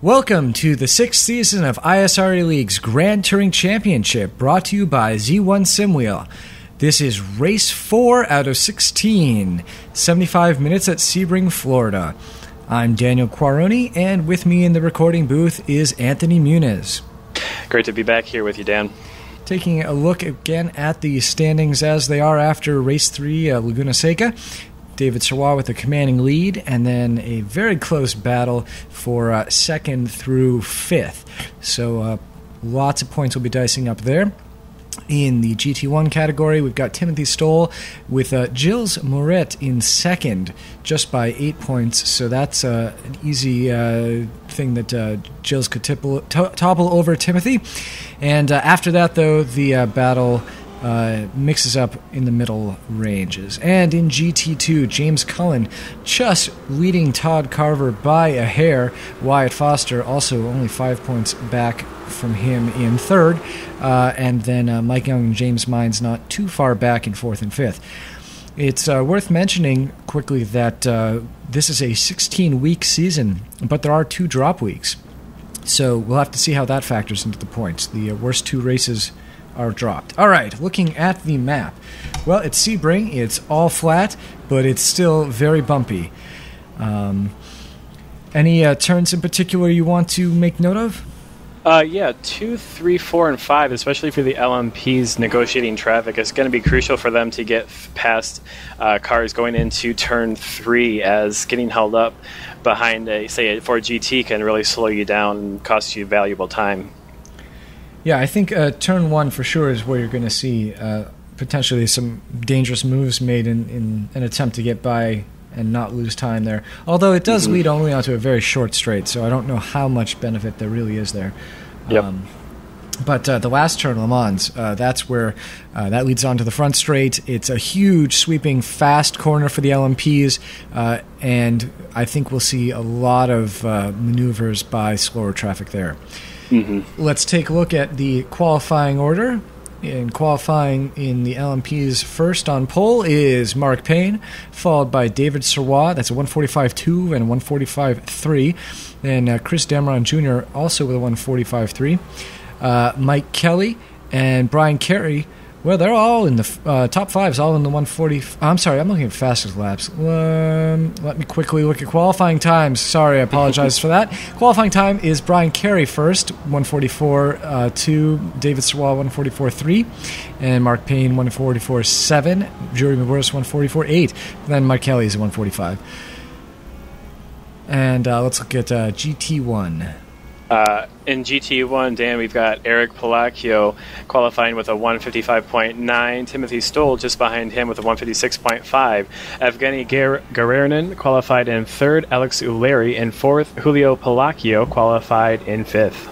Welcome to the 6th season of ISRA League's Grand Touring Championship, brought to you by Z1 Simwheel. This is race 4 out of 16, 75 minutes at Sebring, Florida. I'm Daniel Quaroni, and with me in the recording booth is Anthony Muniz. Great to be back here with you, Dan. Taking a look again at the standings as they are after race 3, Laguna Seca. David Sirwa with a commanding lead, and then a very close battle for second through fifth. So lots of points will be dicing up there. In the GT1 category, we've got Timothy Stoll with Gilles Moret in second, just by 8 points. So that's an easy thing that Gilles could topple over Timothy. And after that, though, the battle mixes up in the middle ranges. And in GT2, James Cullen just leading Todd Carver by a hair. Wyatt Foster also only 5 points back from him in third. And then Mike Young and James Mines not too far back in fourth and fifth. It's worth mentioning quickly that this is a 16-week season, but there are 2 drop weeks. So we'll have to see how that factors into the points. The worst 2 races are dropped. All right, looking at the map. Well, it's Sebring. It's all flat, but it's still very bumpy. Any turns in particular you want to make note of? Yeah, 2, 3, 4, and 5, especially for the LMPs negotiating traffic, it's going to be crucial for them to get past cars going into turn 3, as getting held up behind, say, a Ford GT can really slow you down and cost you valuable time. Yeah, I think turn 1 for sure is where you're going to see potentially some dangerous moves made in an attempt to get by and not lose time there. Although it does lead only onto a very short straight, so I don't know how much benefit there really is there. Yep. But the last turn, Le Mans, that's where that leads on to the front straight. It's a huge, sweeping, fast corner for the LMPs, and I think we'll see a lot of maneuvers by slower traffic there. Let's take a look at the qualifying order. In qualifying in the LMPs, first on pole is Mark Payne, followed by David Sirwa. That's a 145.2 and a 145.3. Then Chris Dameron Jr. also with a 145.3. Mike Kelly and Brian Carey. Well, they're all in the top 5's all in the 140. I'm sorry, I'm looking at fastest laps. Let me quickly look at qualifying times. Sorry, I apologize for that. Qualifying time is Brian Carey first, 144.2, David Sirwa 144.3, and Mark Payne 144.7, Joey McGuinness 144.8. Then Mike Kelly is 145. And let's look at GT1. In GT1, Dan, we've got Eric Palacio qualifying with a 155.9, Timothy Stoll just behind him with a 156.5, Evgeny Garernin qualified in third, Alex Uleri in fourth, Julio Palacio qualified in fifth.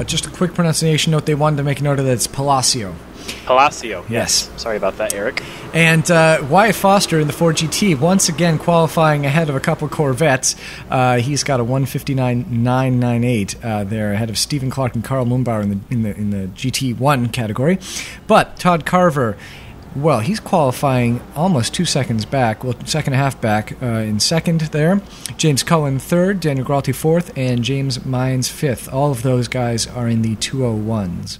Just a quick pronunciation note, they wanted to make a note of that it's Palacio. Palacio, yes. Sorry about that, Eric. And Wyatt Foster in the Ford GT, once again qualifying ahead of a couple Corvettes. He's got a 159.998 there, ahead of Stephen Clark and Carl Mumbauer in the GT1 category. But Todd Carver, well, he's qualifying almost 2 seconds back, well, second and a half back in second there. James Cullen third, Daniel Gralti fourth, and James Mines fifth. All of those guys are in the 201s.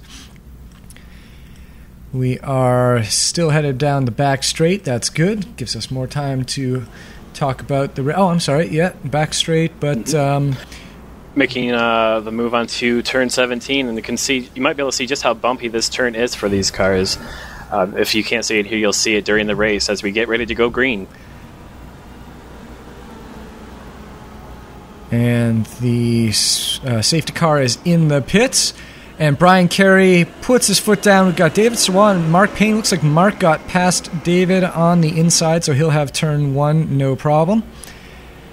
We are still headed down the back straight. That's good. Gives us more time to talk about the... back straight, but... Making the move on to turn 17, and you might be able to see just how bumpy this turn is for these cars. If you can't see it here, you'll see it during the race as we get ready to go green. And the safety car is in the pits. And Brian Carey puts his foot down. We've got David Sirwa and Mark Payne. Looks like Mark got past David on the inside, so he'll have turn 1, no problem.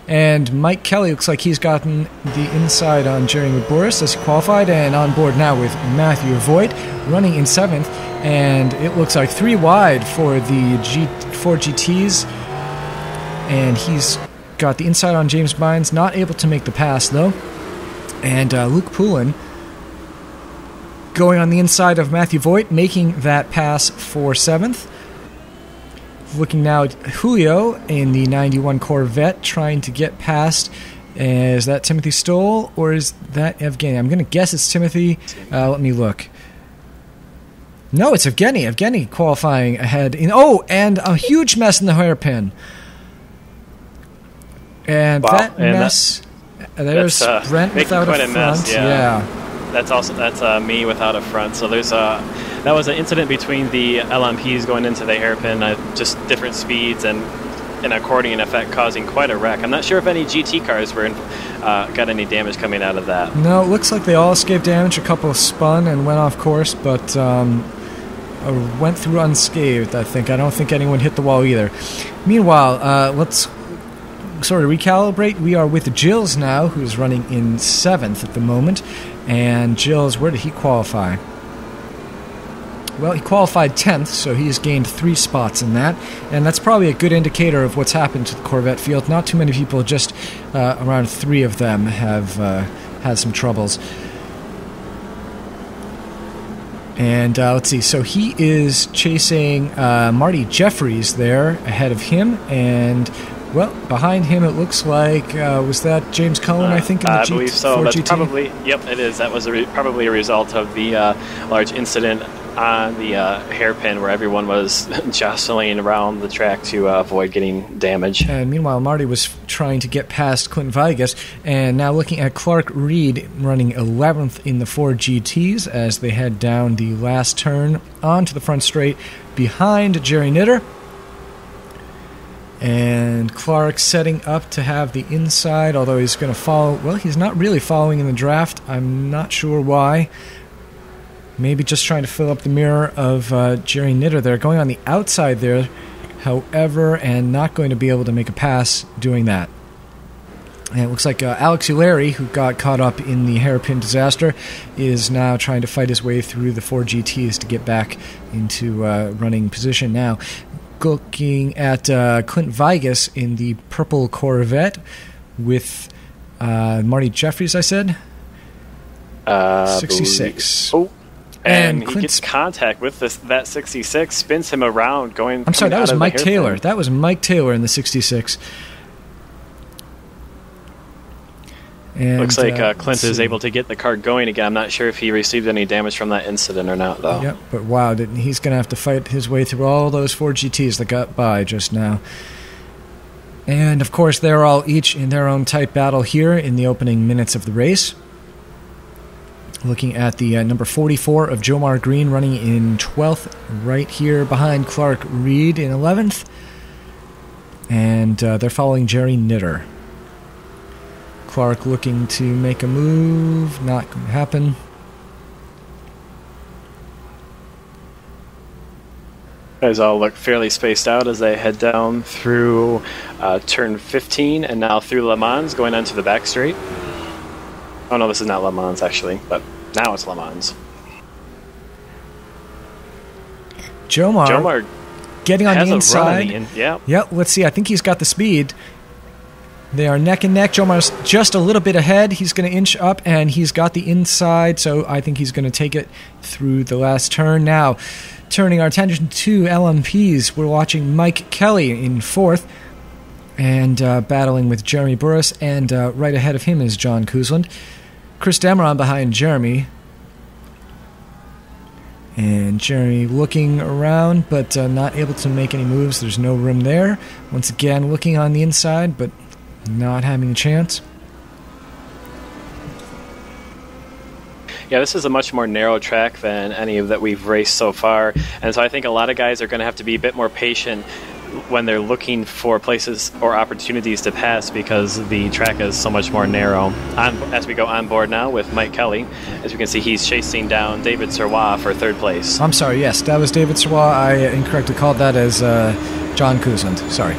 And Mike Kelly looks like he's gotten the inside on Jerry McBoris as he qualified, and on board now with Matthew Voigt running in 7th. And it looks like 3 wide for the Ford GTs. And he's got the inside on James Mines, not able to make the pass, though. And Luke Poulin going on the inside of Matthew Voigt, making that pass for 7th. Looking now at Julio in the 91 Corvette, trying to get past Is that Timothy Stoll or is that Evgeny? I'm going to guess it's Timothy. Let me look. No, it's Evgeny. Evgeny qualifying ahead. And a huge mess in the hairpin. And that mess... There's Brent without a front. Mess, yeah. That's me without a front. So there's that was an incident between the LMPs going into the hairpin, just different speeds and an accordion effect causing quite a wreck. I'm not sure if any GT cars got any damage coming out of that. No, it looks like they all escaped damage. A couple spun and went off course, but went through unscathed, I think. I don't think anyone hit the wall either. Meanwhile, let's sort of recalibrate. We are with Gilles now, who's running in 7th at the moment. And Gilles, where did he qualify? Well, he qualified 10th, so he's gained 3 spots in that. And that's probably a good indicator of what's happened to the Corvette field. Not too many people, just around 3 of them have had some troubles. And let's see, so he is chasing Marty Jeffries there ahead of him. And, well, behind him it looks like, was that James Cohen, I think, in the I believe so. That's GT? Probably, yep, it is. That was probably a result of the large incident on the hairpin where everyone was jostling around the track to avoid getting damage. And meanwhile, Marty was trying to get past Clinton Viegas, and now looking at Clark Reed running 11th in the Ford GTs as they head down the last turn onto the front straight behind Jerry Knitter. And Clark setting up to have the inside, although he's going to follow. Well, he's not really following in the draft. I'm not sure why. Maybe just trying to fill up the mirror of Jerry Knitter there. Going on the outside there, however, and not going to be able to make a pass doing that. And it looks like Alex Ulari, who got caught up in the hairpin disaster, is now trying to fight his way through the Ford GTs to get back into running position now. Looking at Clinton Viegas in the purple Corvette with Marty Jeffries, I said? 66. Oh. And he gets contact with that 66, spins him around, going. I'm sorry, that was Mike Taylor. That was Mike Taylor in the 66. And, looks like Clint is able to get the car going again. I'm not sure if he received any damage from that incident or not, though. Yep, but wow, he's going to have to fight his way through all those Ford GTs that got by just now. And, of course, they're all each in their own tight battle here in the opening minutes of the race. Looking at the number 44 of Jomar Green running in 12th, right here behind Clark Reed in 11th. And they're following Jerry Knitter. Clark looking to make a move, not going to happen. Guys all look fairly spaced out as they head down through turn 15 and now through Le Mans, going onto the back straight. Oh no, this is not Le Mans actually, but now it's Le Mans. Jomar getting on the inside. Yep, let's see. I think he's got the speed. They are neck and neck. Jomar's just a little bit ahead. He's going to inch up, and he's got the inside, so I think he's going to take it through the last turn. Now, turning our attention to LMPs, we're watching Mike Kelly in 4th, and battling with Jeremy Burris, and right ahead of him is John Kuzland. Chris Dameron behind Jeremy. And Jeremy looking around, but not able to make any moves. There's no room there. Once again, looking on the inside, but not having a chance. Yeah, this is a much more narrow track than any of that we've raced so far. And so I think a lot of guys are going to have to be a bit more patient when they're looking for places or opportunities to pass because the track is so much more narrow. As we go on board now with Mike Kelly, as we can see, he's chasing down David Serrois for 3rd place. I'm sorry, yes, that was David Serrois. I incorrectly called that as John Kuzland. Sorry.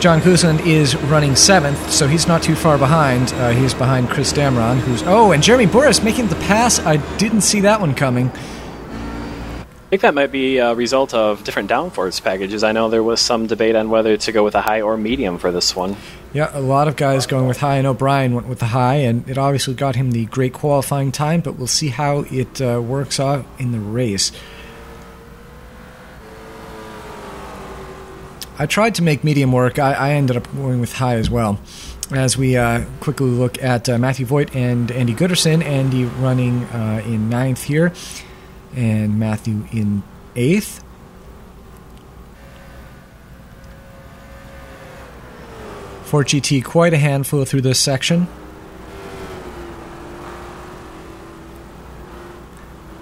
John Kuzland is running 7th, so he's not too far behind. He's behind Chris Dameron, who's... Oh, and Jeremy Burris making the pass. I didn't see that one coming. I think that might be a result of different downforce packages. I know there was some debate on whether to go with a high or medium for this one. Yeah, a lot of guys going with high. I know Brian went with the high, and it obviously got him the great qualifying time, but we'll see how it works out in the race. I tried to make medium work. I ended up going with high as well. As we quickly look at Matthew Voigt and Andy Gooderson. Andy running in 9th here, and Matthew in 8th. Ford GT, quite a handful through this section.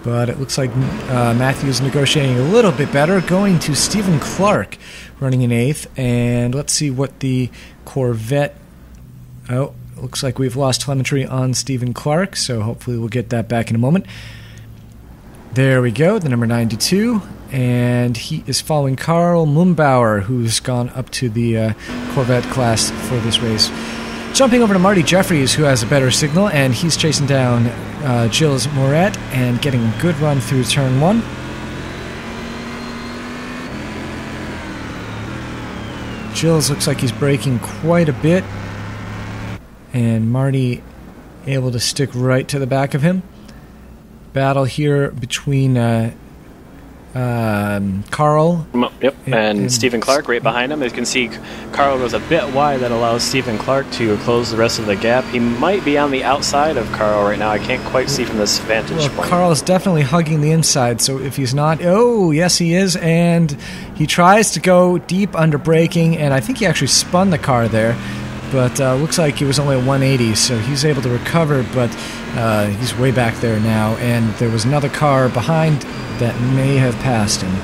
But it looks like Matthew's negotiating a little bit better, going to Stephen Clark, running in 8th. And let's see what the Corvette... Oh, looks like we've lost telemetry on Stephen Clark, so hopefully we'll get that back in a moment. There we go, the number 92. And he is following Karl Mumbauer, who's gone up to the Corvette class for this race. Jumping over to Marty Jeffries, who has a better signal, and he's chasing down Gilles Moret and getting a good run through turn 1. Gilles looks like he's braking quite a bit, and Marty able to stick right to the back of him. Battle here between Karl. Yep, and Stephen Clark right behind him. As you can see, Karl goes a bit wide. That allows Stephen Clark to close the rest of the gap. He might be on the outside of Karl right now. I can't quite see from this vantage point. Karl is definitely hugging the inside, so if he's not... Oh, yes, he is, and he tries to go deep under braking, and I think he actually spun the car there. But looks like it was only a 180, so he's able to recover, but he's way back there now. And there was another car behind that may have passed him.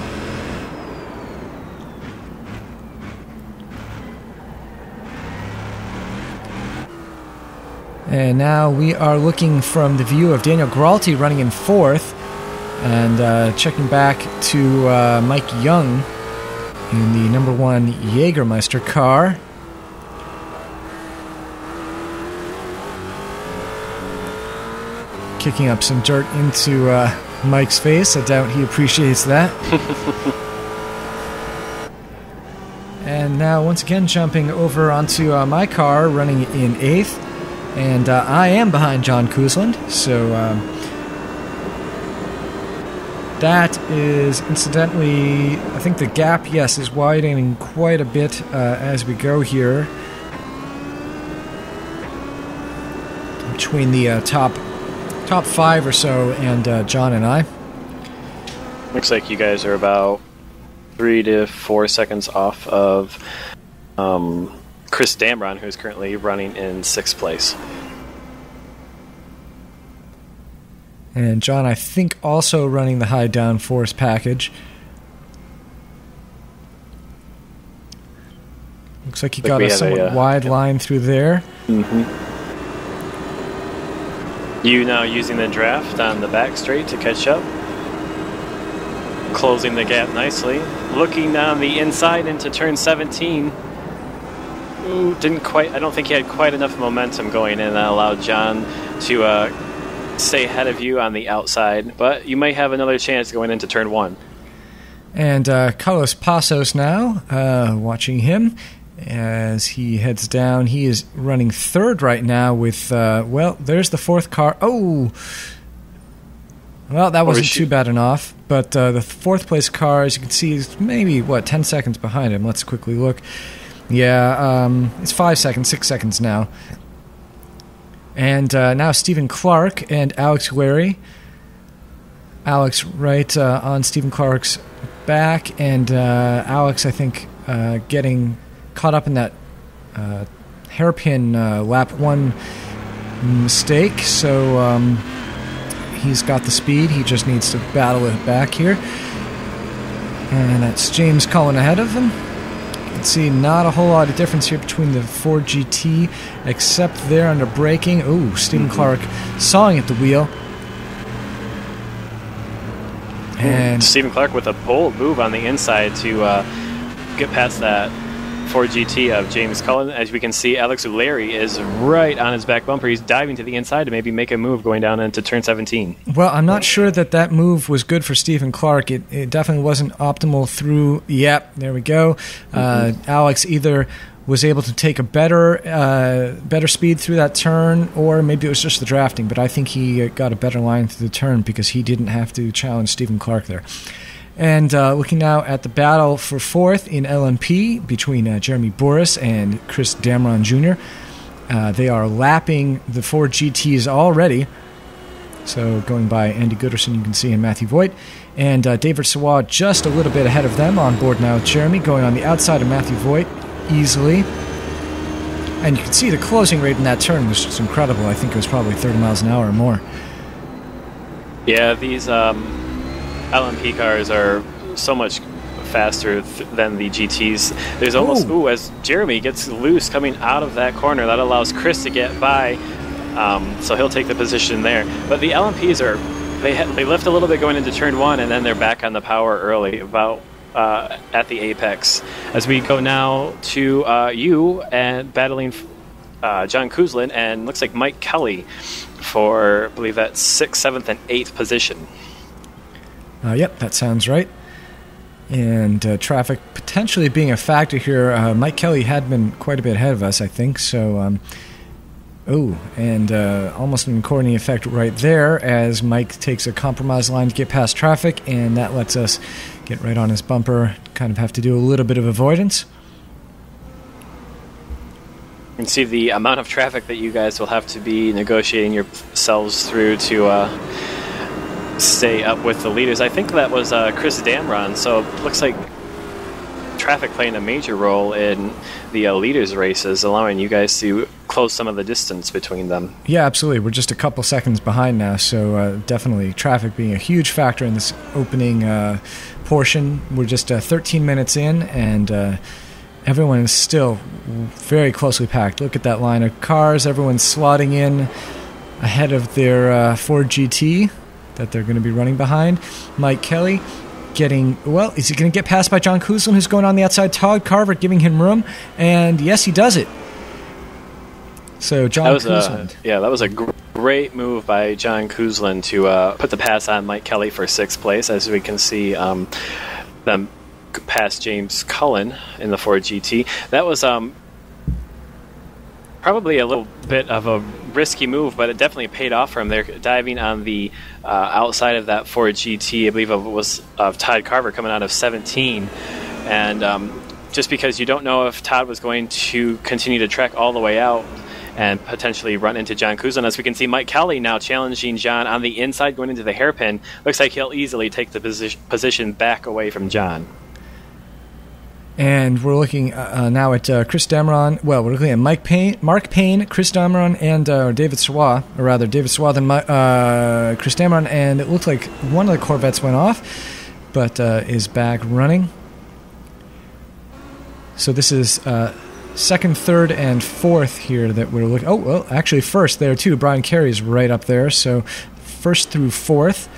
And now we are looking from the view of Daniel Gralti running in 4th, and checking back to Mike Young in the number 1 Jägermeister car. Kicking up some dirt into Mike's face. I doubt he appreciates that. And now once again jumping over onto my car, running in 8th. And I am behind John Koosland, so that is incidentally, I think the gap, yes, is widening quite a bit as we go here. Between the top 5 or so, and John and I. Looks like you guys are about 3 to 4 seconds off of Chris Damron, who's currently running in 6th place. And John, I think, also running the high downforce package. Looks like he got a somewhat wide line through there. Mm-hmm. You now using the draft on the back straight to catch up. Closing the gap nicely. Looking on the inside into turn 17. Ooh, didn't quite. I don't think he had quite enough momentum going in that allowed John to stay ahead of you on the outside. But you might have another chance going into turn 1. And Carlos Passos now, watching him. As he heads down, he is running 3rd right now with, well, there's the 4th car. Oh! Well, that wasn't too bad enough, but the 4th place car, as you can see, is maybe, 10 seconds behind him. Let's quickly look. Yeah, it's 5 seconds, 6 seconds now. And now Stephen Clark and Alex Larry. Alex right on Stephen Clark's back, and Alex, I think, getting caught up in that hairpin lap 1 mistake, so he's got the speed. He just needs to battle it back here. And that's James Cullen ahead of him. You can see not a whole lot of difference here between the Ford GT, except there under braking. Oh, Stephen Clark sawing at the wheel. And Stephen Clark with a bold move on the inside to get past that Ford GT of James Cullen. As we can see, Alex Larry is right on his back bumper. He's diving to the inside to maybe make a move going down into turn 17. Well, I'm not sure that move was good for Stephen Clark. It definitely wasn't optimal through... Yep, there we go. Alex either was able to take a better speed through that turn, or maybe it was just the drafting, but I think he got a better line through the turn because he didn't have to challenge Stephen Clark there. And looking now at the battle for fourth in LMP between Jeremy Boris and Chris Damron Jr. They are lapping the Ford GTs already. So going by Andy Gooderson, you can see, and Matthew Voigt. And David Sawar just a little bit ahead of them, on board now with Jeremy, going on the outside of Matthew Voigt easily. And you can see the closing rate in that turn was just incredible. I think it was probably 30 miles an hour or more. Yeah, these LMP cars are so much faster than the GTs. There's almost, as Jeremy gets loose coming out of that corner, that allows Chris to get by. So he'll take the position there. But the LMPs they lift a little bit going into turn one, and then they're back on the power early, about at the apex. As we go now to you and battling John Kuzlin, and looks like Mike Kelly for, I believe that's 6th, 7th, and 8th position. Yep, that sounds right. And traffic potentially being a factor here. Mike Kelly had been quite a bit ahead of us, I think. So, almost an coordinating effect right there as Mike takes a compromise line to get past traffic, and that lets us get right on his bumper. Kind of have to do a little bit of avoidance. You can see the amount of traffic that you guys will have to be negotiating yourselves through to stay up with the leaders. I think that was Chris Damron, so it looks like traffic playing a major role in the leaders races, allowing you guys to close some of the distance between them. Yeah, absolutely. We're just a couple seconds behind now, so definitely traffic being a huge factor in this opening portion. We're just 13 minutes in, and everyone is still very closely packed. Look at that line of cars. Everyone's slotting in ahead of their Ford GT that they're going to be running behind. Mike Kelly getting, is he going to get passed by John Kuzlin, who's going on the outside? Todd Carver giving him room, and yes, he does it. So John Kuzlin. That was a great move by John Kuzlin to put the pass on Mike Kelly for 6th place. As we can see, them pass James Cullen in the Ford GT. That was probably a little bit of a risky move, but it definitely paid off for him. They're diving on the outside of that Ford GT. I believe it was of Todd Carver coming out of 17. And just because you don't know if Todd was going to continue to trek all the way out and potentially run into John Kuzlin. As we can see, Mike Kelly now challenging John on the inside, going into the hairpin. Looks like he'll easily take the position back away from John. And we're looking now at Chris Damron. Well, we're looking at Mark Payne, Chris Damron, and David Sawar, or rather David Sawar than Chris Damron. And it looked like one of the Corvettes went off, but is back running. So this is 2nd, 3rd, and 4th here that we're looking. Oh, well, actually first there too. Brian Carey's right up there. So 1st through 4th.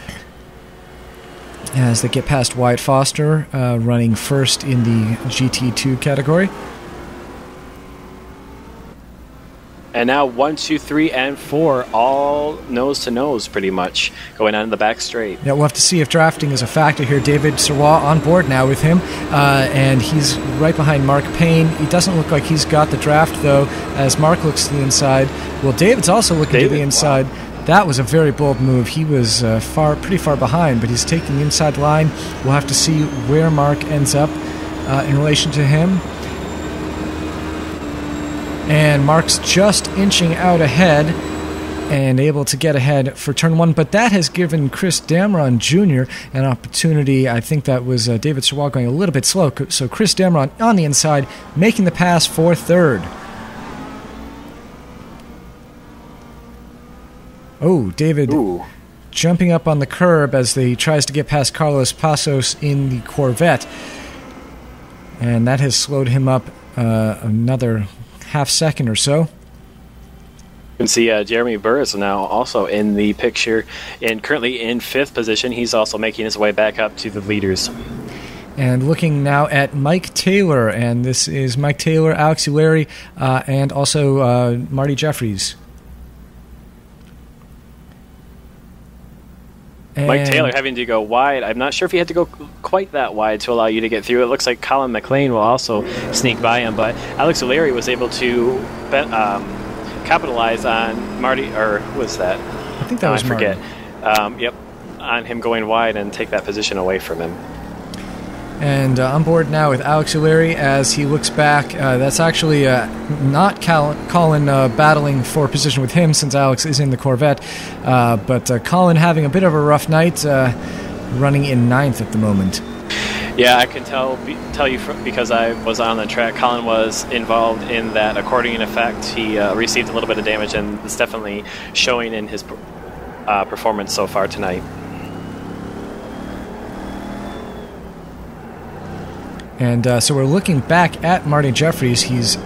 As they get past Wyatt Foster, running first in the GT2 category. And now 1, 2, 3, and 4, all nose to nose pretty much, going on in the back straight. Yeah, we'll have to see if drafting is a factor here. David Sawar on board now with him, and he's right behind Mark Payne. He doesn't look like he's got the draft, though, as Mark looks to the inside. Well, David's also looking to the inside. Wow. That was a very bold move. He was pretty far behind, but he's taking the inside line. We'll have to see where Mark ends up in relation to him. And Mark's just inching out ahead and able to get ahead for turn one. But that has given Chris Damron Jr. an opportunity. I think that was David Sawar going a little bit slow. So Chris Damron on the inside, making the pass for 3rd. Oh, David jumping up on the curb as he tries to get past Carlos Pasos in the Corvette. And that has slowed him up another half second or so. You can see Jeremy Burris now also in the picture, and currently in 5th position. He's also making his way back up to the leaders. And looking now at Mike Taylor, and this is Mike Taylor, Alex Ulleri, and also Marty Jeffries. Mike Taylor having to go wide. I'm not sure if he had to go quite that wide to allow you to get through. It looks like Colin McLean will also sneak by him, but Alex Ulleri was able to capitalize on Marty, or who was that? I think that was Marty. I forget. On him going wide and take that position away from him. And on board now with Alex O'Leary as he looks back. That's actually not Colin battling for position with him since Alex is in the Corvette. But Colin having a bit of a rough night, running in 9th at the moment. Yeah, I can tell you because I was on the track. Colin was involved in that accordion effect. He received a little bit of damage, and it's definitely showing in his performance so far tonight. And so we're looking back at Marty Jeffries. He's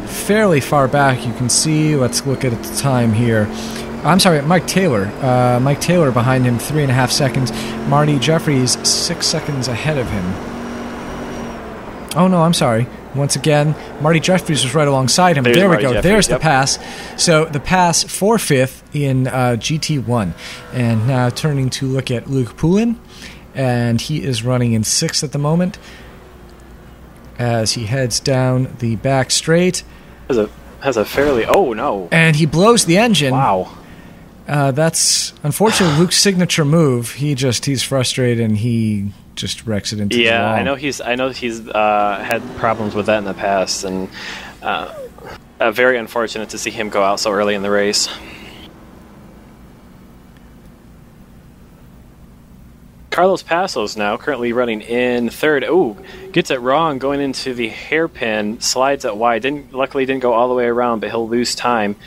fairly far back. You can see, let's look at the time here. I'm sorry, Mike Taylor. Mike Taylor behind him, 3.5 seconds. Marty Jeffries, 6 seconds ahead of him. Oh, no, I'm sorry. Once again, Marty Jeffries was right alongside him. There we go. Jeffries, There's the pass. So the pass for 5th in GT1. And now turning to look at Luke Poulin. And he is running in 6th at the moment as he heads down the back straight. Has a fairly... Oh, no. And he blows the engine. Wow. That's unfortunately Luke's signature move. He's frustrated and he just wrecks it into the wall. Yeah, I know he's had problems with that in the past, and very unfortunate to see him go out so early in the race. Carlos Passos now currently running in 3rd. Oh, gets it wrong going into the hairpin, slides it wide. Luckily didn't go all the way around, but he'll lose time.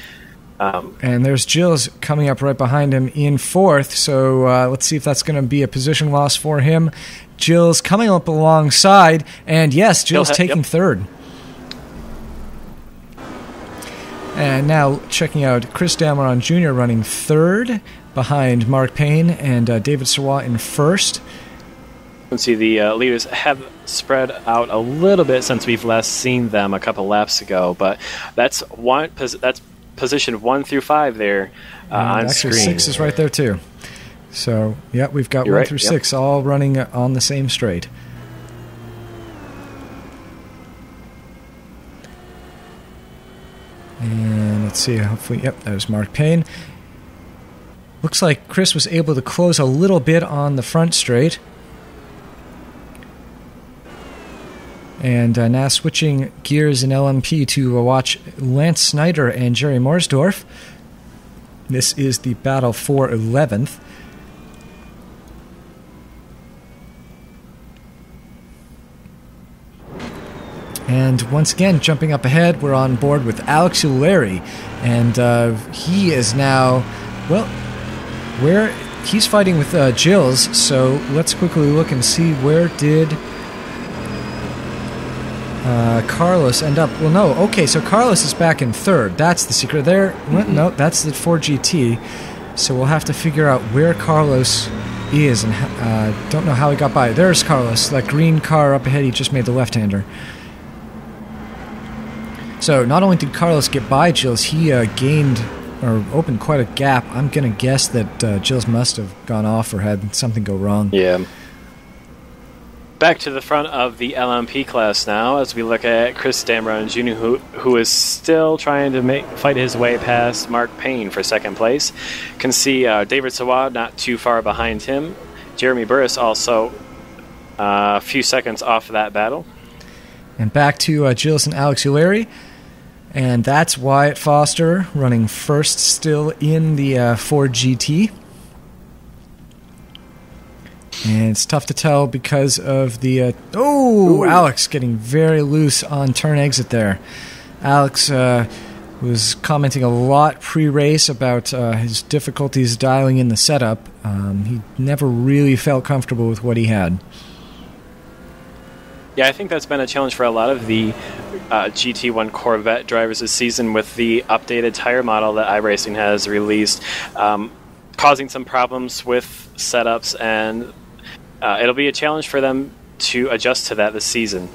And there's Gilles coming up right behind him in 4th, so let's see if that's going to be a position loss for him. Gilles coming up alongside, and yes, Gilles taking 3rd. And now checking out Chris Dameron Jr. running 3rd behind Mark Payne and David Sawat in 1st. You can see the leaders have spread out a little bit since we've last seen them a couple laps ago, but that's position 1 through 5 there on actually screen. 6 is right there too. So, yeah, we've got 1 through 6 all running on the same straight. And let's see, hopefully, there's Mark Payne. Looks like Chris was able to close a little bit on the front straight. And now switching gears in LMP to watch Lance Snyder and Jerry Morsdorf. This is the battle for 11th. And once again, jumping up ahead, we're on board with Alex O'Leary. And he is now, he's fighting with Gilles. So let's quickly look and see where did Carlos end up. Well, no. Okay, so Carlos is back in 3rd. That's the secret there. Mm-hmm. No, that's the Ford GT. So we'll have to figure out where Carlos is and don't know how he got by. There's Carlos, that green car up ahead. He just made the left-hander. So not only did Carlos get by Gilles, he gained or opened quite a gap. I'm going to guess that Gilles must have gone off or had something go wrong. Yeah. Back to the front of the LMP class now as we look at Chris Dameron Jr., who is still trying to fight his way past Mark Payne for 2nd place. Can see David Sawad not too far behind him. Jeremy Burris also a few seconds off of that battle. And back to Gilles and Alex O'Leary. And that's Wyatt Foster running 1st still in the Ford GT. And it's tough to tell because of the... Alex getting very loose on turn exit there. Alex was commenting a lot pre-race about his difficulties dialing in the setup. He never really felt comfortable with what he had. Yeah, I think that's been a challenge for a lot of the GT1 Corvette drivers this season with the updated tire model that iRacing has released, causing some problems with setups, and it'll be a challenge for them to adjust to that this season.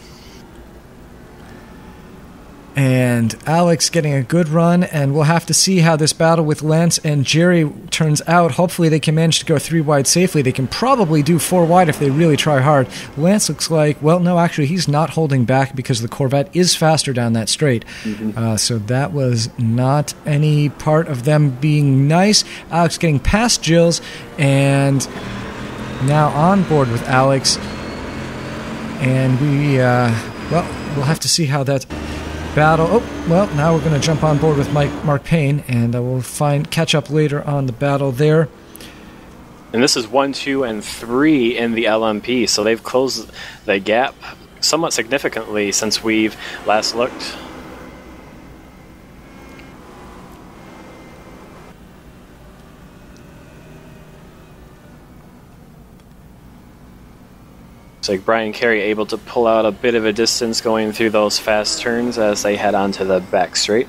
And Alex getting a good run, and we'll have to see how this battle with Lance and Jerry turns out. Hopefully they can manage to go 3 wide safely. They can probably do 4 wide if they really try hard. Lance looks like, well, no, actually he's not holding back because the Corvette is faster down that straight. Mm-hmm. So that was not any part of them being nice. Alex getting past Gilles, and now on board with Alex. And we'll have to see how that battle... Oh, well, now we're going to jump on board with Mark Payne, and we'll catch up later on the battle there. And this is 1, 2, and 3 in the LMP, so they've closed the gap somewhat significantly since we've last looked. It's like Brian Carey able to pull out a bit of a distance going through those fast turns as they head onto the back straight.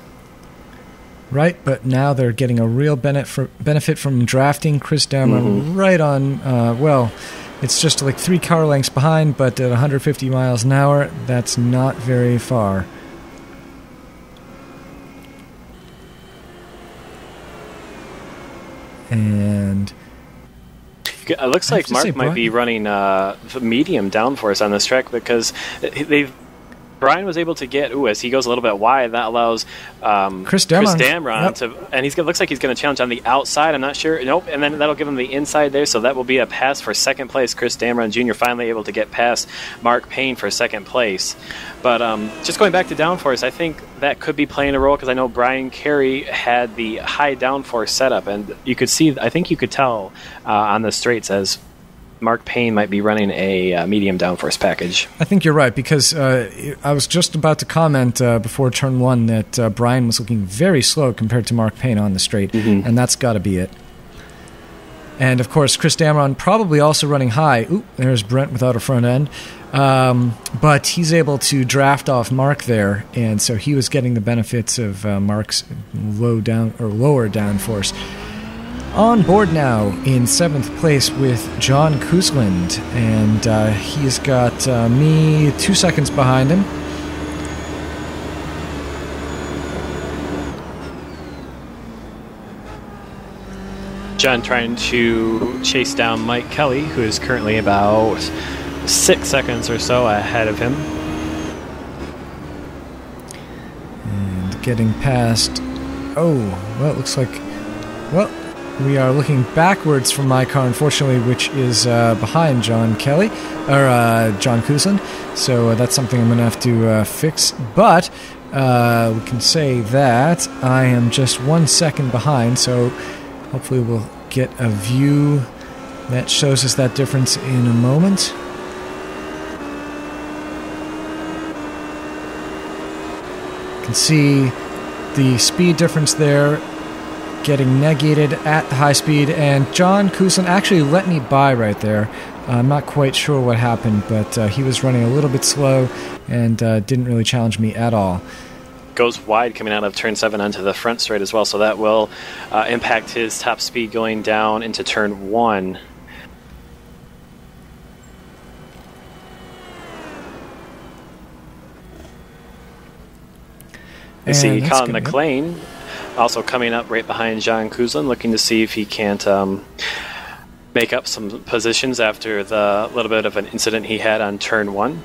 Right, but now they're getting a real benefit from drafting Chris Dameron right on, it's just like 3 car lengths behind, but at 150 miles an hour, that's not very far. And... It looks like Mark might be running medium downforce on this track because Brian was able to get, as he goes a little bit wide, that allows Chris Dameron to, and looks like he's going to challenge on the outside. I'm not sure. Nope. And then that'll give him the inside there, so that will be a pass for second place. Chris Dameron Jr. finally able to get past Mark Payne for second place. But just going back to downforce, I think that could be playing a role because I know Brian Carey had the high downforce setup, and you could see, I think you could tell on the straights as Mark Payne might be running a medium downforce package. I think you're right, because I was just about to comment before turn 1 that Brian was looking very slow compared to Mark Payne on the straight, and that's got to be it. And, of course, Chris Dameron probably also running high. Ooh, there's Brent without a front end. But he's able to draft off Mark there, and so he was getting the benefits of Mark's lower downforce. On board now in 7th place with John Koosland, and he's got me 2 seconds behind him. John trying to chase down Mike Kelly, who is currently about 6 seconds or so ahead of him. And getting past... it looks like... we are looking backwards from my car, unfortunately, which is behind John Kelly, or John Koosland. So that's something I'm going to have to fix. But we can say that I am just 1 second behind, so hopefully we'll get a view that shows us that difference in a moment. You can see the speed difference there getting negated at the high speed, and John Koosland actually let me by right there. I'm not quite sure what happened, but he was running a little bit slow and didn't really challenge me at all. Goes wide coming out of turn 7 onto the front straight as well, so that will impact his top speed going down into turn 1. You see Colin McLean also coming up right behind John Koosland, looking to see if he can't make up some positions after the little bit of an incident he had on turn 1.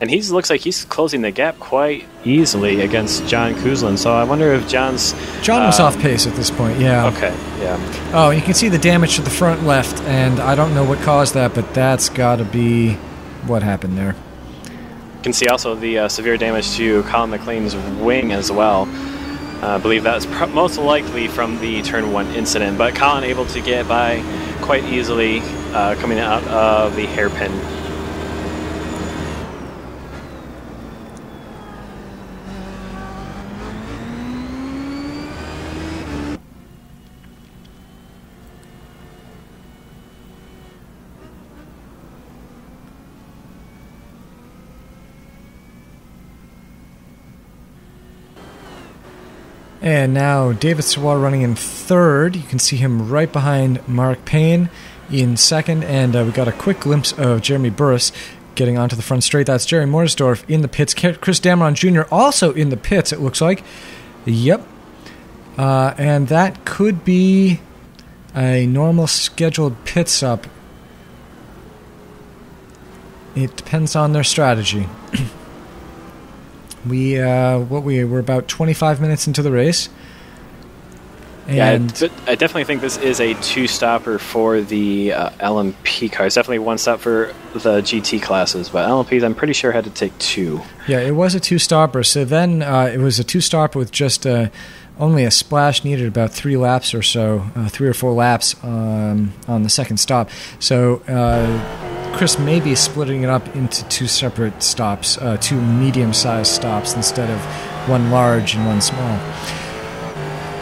And he looks like he's closing the gap quite easily against John Koosland. So I wonder if John was off pace at this point, yeah. Okay, yeah. Oh, you can see the damage to the front left, and I don't know what caused that, but that's got to be what happened there. You can see also the severe damage to Colin McLean's wing as well. I believe that's most likely from the turn 1 incident, but Colin able to get by quite easily coming out of the hairpin. And now David Sawar running in 3rd. You can see him right behind Mark Payne in 2nd. And we got a quick glimpse of Jeremy Burris getting onto the front straight. That's Jerry Morrisdorf in the pits. Chris Dameron Jr. also in the pits, it looks like. Yep. And that could be a normal scheduled pit stop. It depends on their strategy. We're about 25 minutes into the race. And but I definitely think this is a two-stopper for the LMP cars. Definitely one stop for the GT classes, but LMPs I'm pretty sure had to take two. Yeah, it was a two-stopper. So then it was a two-stopper with just only a splash needed, about 3 laps or so, 3 or 4 laps on the second stop. So Chris may be splitting it up into 2 separate stops, 2 medium-sized stops instead of one large and one small.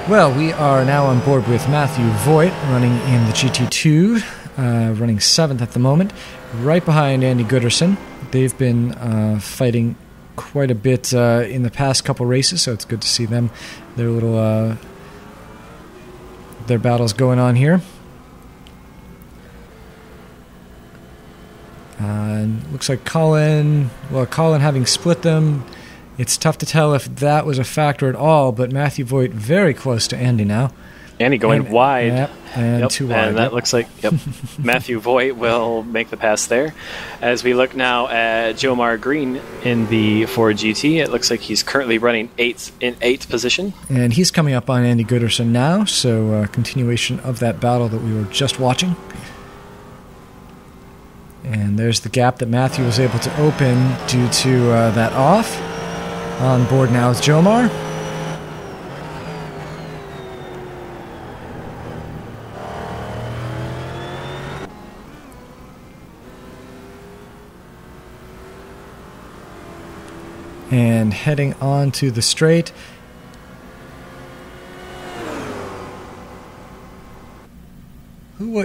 Well, we are now on board with Matthew Voigt running in the GT2, running 7th at the moment, right behind Andy Gooderson. They've been fighting quite a bit in the past couple races, so it's good to see them. Their little their battles going on here. Looks like Colin having split them. It's tough to tell if that was a factor at all, but Matthew Voigt very close to Andy now. Andy going wide. Yep, and too wide. And that looks like Matthew Voigt will make the pass there. As we look now at Jomar Green in the Ford GT, it looks like he's currently running in 8th position. And he's coming up on Andy Gooderson now, so continuation of that battle that we were just watching. And there's the gap that Matthew was able to open due to that off. On board now with Jomar. And heading on to the straight.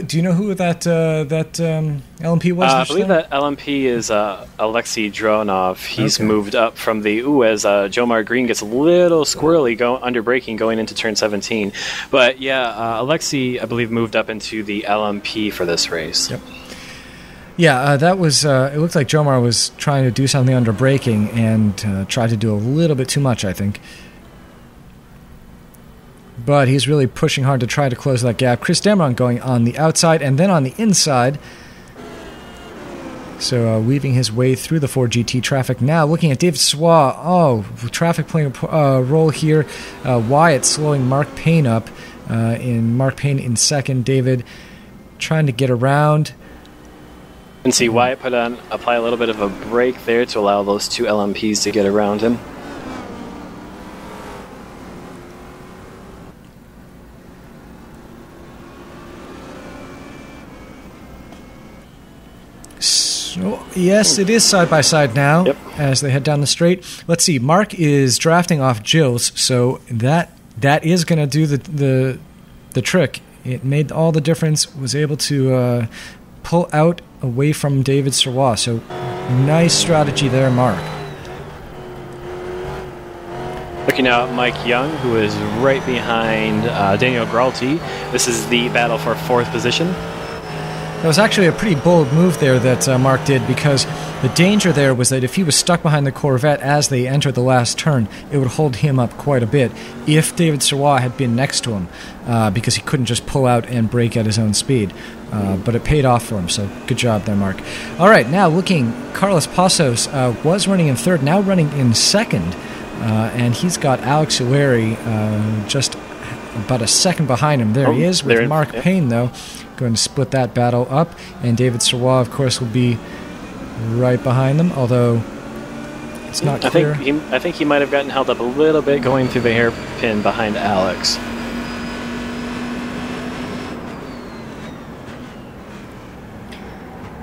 Do you know who that LMP was? I believe that LMP is Alexei Dronov. He's moved up from the as Jomar Green gets a little squirrely under braking going into turn 17. But yeah, Alexei, I believe, moved up into the LMP for this race. Yep. Yeah, that was. It looked like Jomar was trying to do something under braking and tried to do a little bit too much, I think. But he's really pushing hard to try to close that gap. Chris Demeron going on the outside and then on the inside. So weaving his way through the Ford GT traffic now. Looking at David Swa. Oh, traffic playing a role here. Wyatt slowing Mark Payne up. Mark Payne in second. David trying to get around. And see Wyatt apply a little bit of a brake there to allow those 2 LMPs to get around him. So, yes, it is side by side now as they head down the straight. Let's see. Mark is drafting off Jills, so that is going to do the trick. It made all the difference. Was able to pull out away from David Serrois. So nice strategy there, Mark. Looking now at Mike Young, who is right behind Daniel Gralti. This is the battle for 4th position. That was actually a pretty bold move there that Mark did, because the danger there was that if he was stuck behind the Corvette as they entered the last turn, it would hold him up quite a bit if David Serrois had been next to him, because he couldn't just pull out and brake at his own speed. But it paid off for him, so good job there, Mark. All right, now looking, Carlos Passos was running in 3rd, now running in 2nd, and he's got Alex Uleri just about a second behind him. There he is with Mark Payne, though. Going to split that battle up, and David Serrois, of course, will be right behind them, although it's not clear. I think he might have gotten held up a little bit going through the hairpin behind Alex.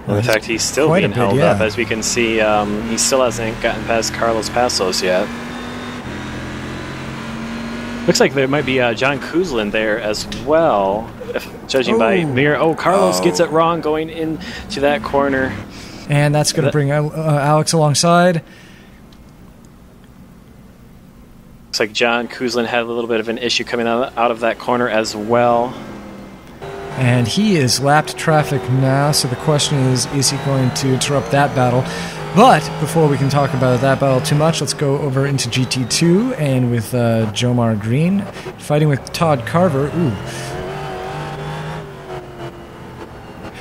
In fact, he's still being held up. As we can see, he still hasn't gotten past Carlos Passos yet. Looks like there might be John Kuzlin there as well, judging by mirror. Oh, Carlos gets it wrong going into that corner. And that's going to bring Alex alongside. Looks like John Kuzlin had a little bit of an issue coming out of that corner as well. And he is lapped traffic now, so the question is he going to interrupt that battle? But before we can talk about that battle too much, let's go over into GT2 and with Jomar Green fighting with Todd Carver. Ooh.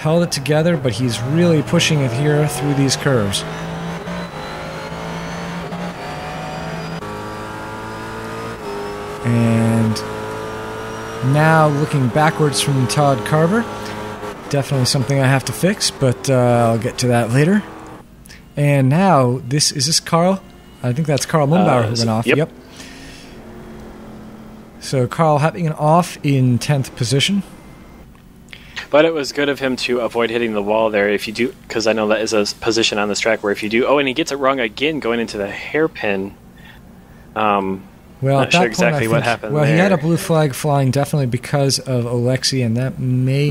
Held it together, but he's really pushing it here through these curves. And Now looking backwards from Todd Carver. Definitely something I have to fix, but I'll get to that later. And now, is this Carl? I think that's Carl Mumbauer who went off. Yep. So Carl having an off in 10th position. But it was good of him to avoid hitting the wall there if you do, because I know that is a position on this track where if you do, and he gets it wrong again going into the hairpin. Well, not sure exactly what happened. Well, he had a blue flag flying definitely because of Alexei, and that may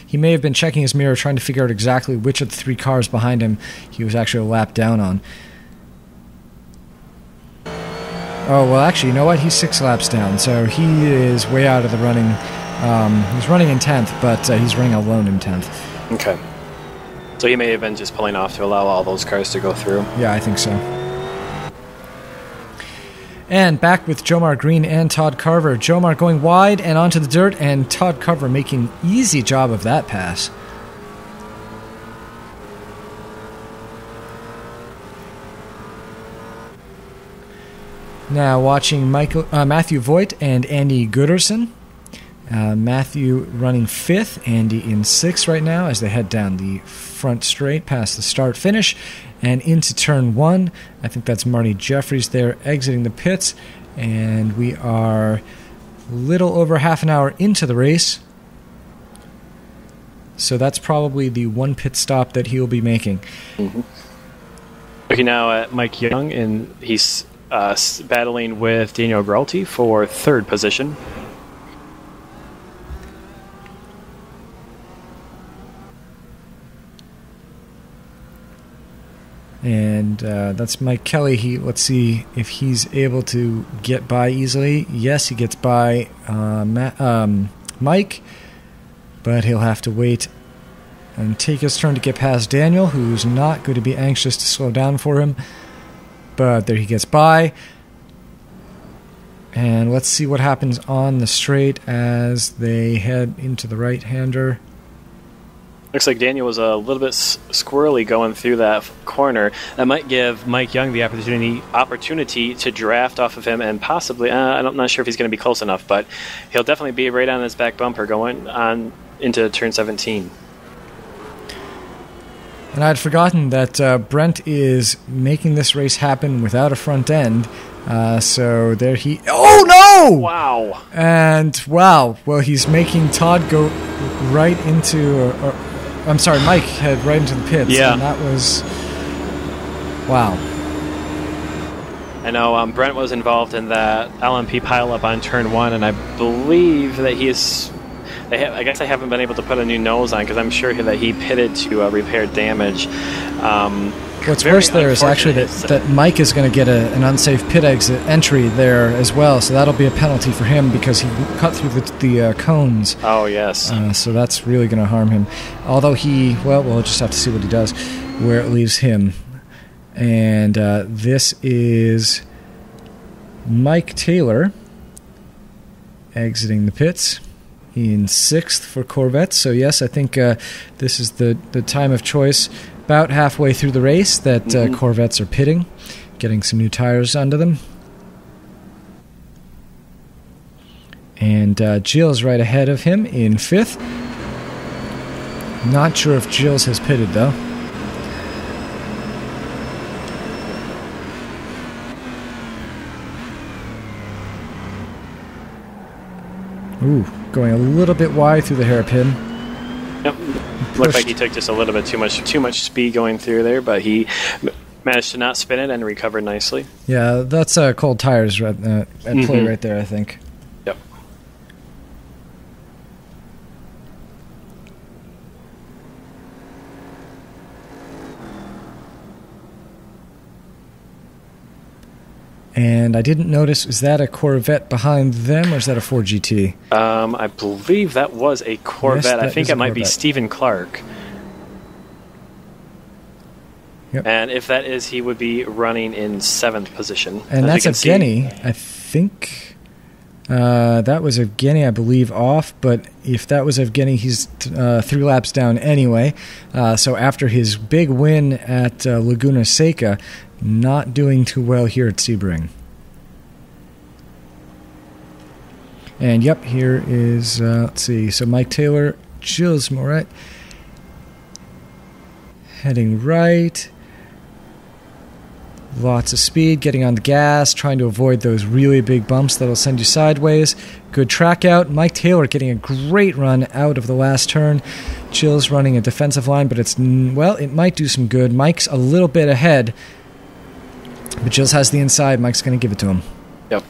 he may have been checking his mirror trying to figure out exactly which of the 3 cars behind him he was actually a lap down on. Oh, well, actually, you know what? He's 6 laps down, so he is way out of the running. He's running in 10th, but he's running alone in 10th. Okay. So he may have been just pulling off to allow all those cars to go through. Yeah, I think so. And back with Jomar Green and Todd Carver. Jomar going wide and onto the dirt, and Todd Carver making easy job of that pass. Now watching Matthew Voigt and Andy Gooderson. Matthew running 5th, Andy in 6th right now as they head down the front straight past the start-finish and into turn 1. I think that's Marty Jeffries there exiting the pits, and we are a little over half an hour into the race. So that's probably the one pit stop that he will be making. Mm-hmm. Looking now at Mike Young, and he's battling with Daniel Gralti for 3rd position. And that's Mike Kelly. Let's see if he's able to get by easily. Yes, he gets by Mike, but he'll have to wait and take his turn to get past Daniel, who's not going to be anxious to slow down for him. But there he gets by. And let's see what happens on the straight as they head into the right-hander. Looks like Daniel was a little bit squirrely going through that corner. That might give Mike Young the opportunity to draft off of him and possibly, I'm not sure if he's going to be close enough, but he'll definitely be right on his back bumper going on into turn 17. And I'd forgotten that Brent is making this race happen without a front end. So there he... Oh, no! Wow. And, wow. Well, he's making Todd go right into... I'm sorry, Mike head right into the pits. Yeah. And that was... Wow. I know Brent was involved in that LMP pileup on turn 1, and I believe that he is... I guess I haven't been able to put a new nose on because I'm sure that he pitted to repair damage. What's worse there is actually that Mike is going to get an unsafe pit exit entry there as well, so that'll be a penalty for him because he cut through the cones. Oh, yes. So that's really going to harm him. Although we'll just have to see what he does, where it leaves him. And this is Mike Taylor exiting the pits in 6th for Corvette. So yes, I think this is the time of choice about halfway through the race that Corvettes are pitting, getting some new tires under them. And Gilles right ahead of him in 5th. Not sure if Gilles has pitted though. Ooh, going a little bit wide through the hairpin. Yep. Looked like he took just a little bit too much speed going through there, but he managed to not spin it and recovered nicely. Yeah, that's cold tires at play right there, I think. Yep. And I didn't notice, is that a Corvette behind them, or is that a Ford GT? I believe that was a Corvette. Yes, I think it might be Stephen Clark. Yep. And if that is, he would be running in 7th position. And that's Evgeny, I think. That was Evgeny, I believe, off. But if that was Evgeny, he's 3 laps down anyway. So after his big win at Laguna Seca, not doing too well here at Sebring. And yep, here is, let's see, so Mike Taylor, Gilles Moret, heading right. Lots of speed, getting on the gas, trying to avoid those really big bumps that'll send you sideways. Good track out. Mike Taylor getting a great run out of the last turn. Gilles running a defensive line, but it's, well, it might do some good. Mike's a little bit ahead, but Gilles has the inside. Mike's going to give it to him. Yep.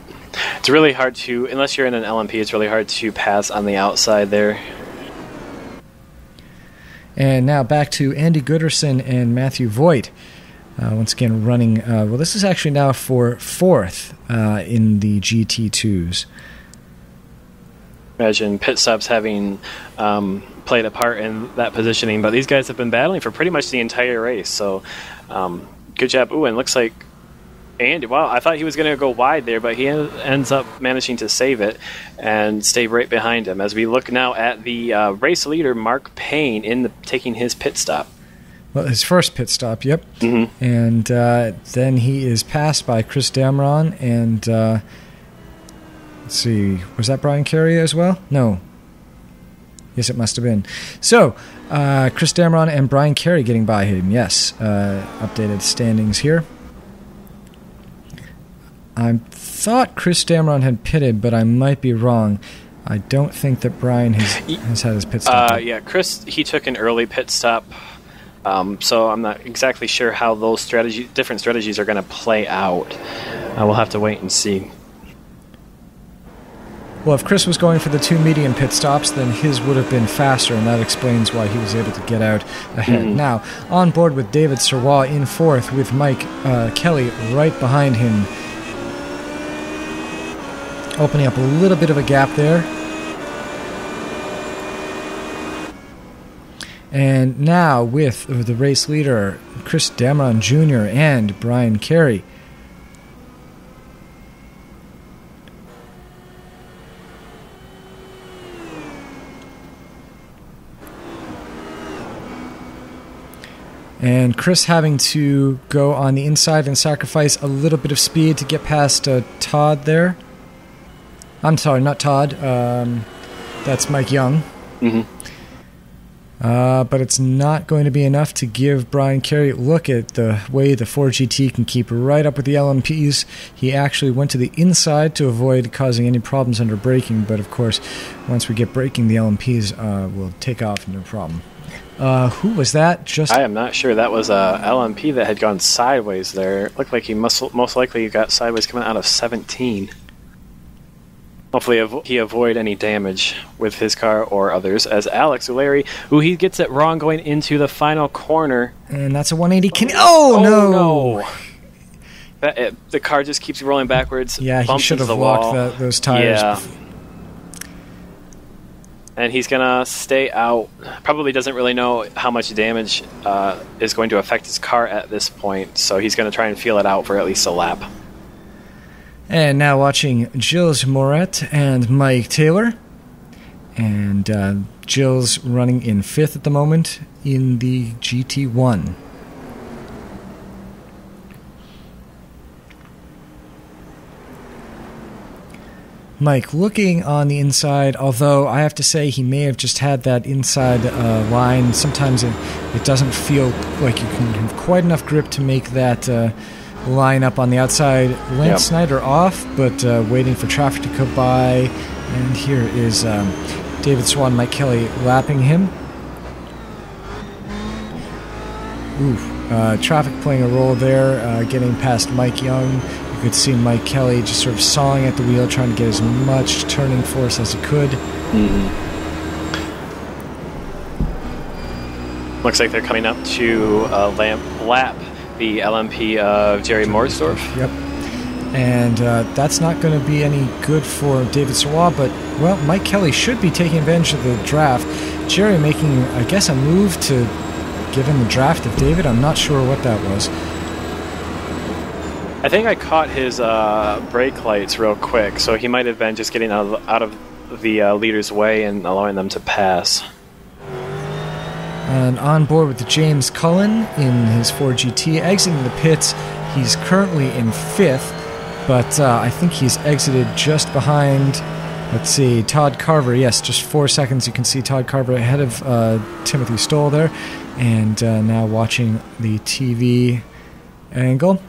It's really hard to, unless you're in an LMP, it's really hard to pass on the outside there. And now back to Andy Gooderson and Matthew Voigt. Once again, running, well, this is actually now for 4th in the GT2s. Imagine pit stops having played a part in that positioning, but these guys have been battling for pretty much the entire race, so good job. Ooh, and looks like Andy, wow, I thought he was going to go wide there, but he ends up managing to save it and stay right behind him. As we look now at the race leader, Mark Payne, taking his pit stop. Well, his first pit stop, yep. Mm-hmm. And then he is passed by Chris Dameron and, let's see, was that Brian Carey as well? No. Yes, it must have been. So, Chris Dameron and Brian Carey getting by him, yes. Updated standings here. I thought Chris Dameron had pitted, but I might be wrong. I don't think that Brian has had his pit stop. Yeah, Chris, he took an early pit stop, so I'm not exactly sure how those different strategies are going to play out. We'll have to wait and see. Well, if Chris was going for the 2 medium pit stops, then his would have been faster, and that explains why he was able to get out ahead. Mm-hmm. Now, on board with David Serrois in 4th, with Mike Kelly right behind him, opening up a little bit of a gap there. And now with the race leader, Chris Dameron Jr. and Brian Carey. And Chris having to go on the inside and sacrifice a little bit of speed to get past Todd there. I'm sorry, not Todd. That's Mike Young. Mm-hmm. But it's not going to be enough to give Brian Carey. Look at the way the 4GT can keep right up with the LMPs. He actually went to the inside to avoid causing any problems under braking. But of course, once we get braking, the LMPs will take off, no problem. Who was that? I am not sure. That was a LMP that had gone sideways there. It looked like he most likely got sideways coming out of 17. Hopefully he avoid any damage with his car or others, as Alex O'Leary, who he gets it wrong going into the final corner. And that's a 180. No! The car just keeps rolling backwards. Yeah, he should have locked those tires. Yeah. And he's going to stay out. Probably doesn't really know how much damage is going to affect his car at this point, so he's going to try and feel it out for at least a lap. And now watching Gilles Moret and Mike Taylor. And Gilles running in 5th at the moment in the GT1. Mike looking on the inside, although I have to say he may have just had that inside line. Sometimes it doesn't feel like you can have quite enough grip to make that line up on the outside. Lance Snyder off, but waiting for traffic to come by. And here is David Swan, Mike Kelly lapping him. Traffic playing a role there, getting past Mike Young. You could see Mike Kelly just sort of sawing at the wheel, trying to get as much turning force as he could. Mm-hmm. Looks like they're coming up to lap the LMP of Jerry Morsdorf. Yep. And that's not going to be any good for David Serrois, but, well, Mike Kelly should be taking advantage of the draft. Jerry making, I guess, a move to give him the draft of David. I'm not sure what that was. I think I caught his brake lights real quick, so he might have been just getting out of the leader's way and allowing them to pass. And on board with the James Cullen in his 4GT, exiting the pits. He's currently in 5th, but I think he's exited just behind Let's see, Todd Carver, yes, just 4 seconds. You can see Todd Carver ahead of Timothy Stoll there. And now watching the TV angle.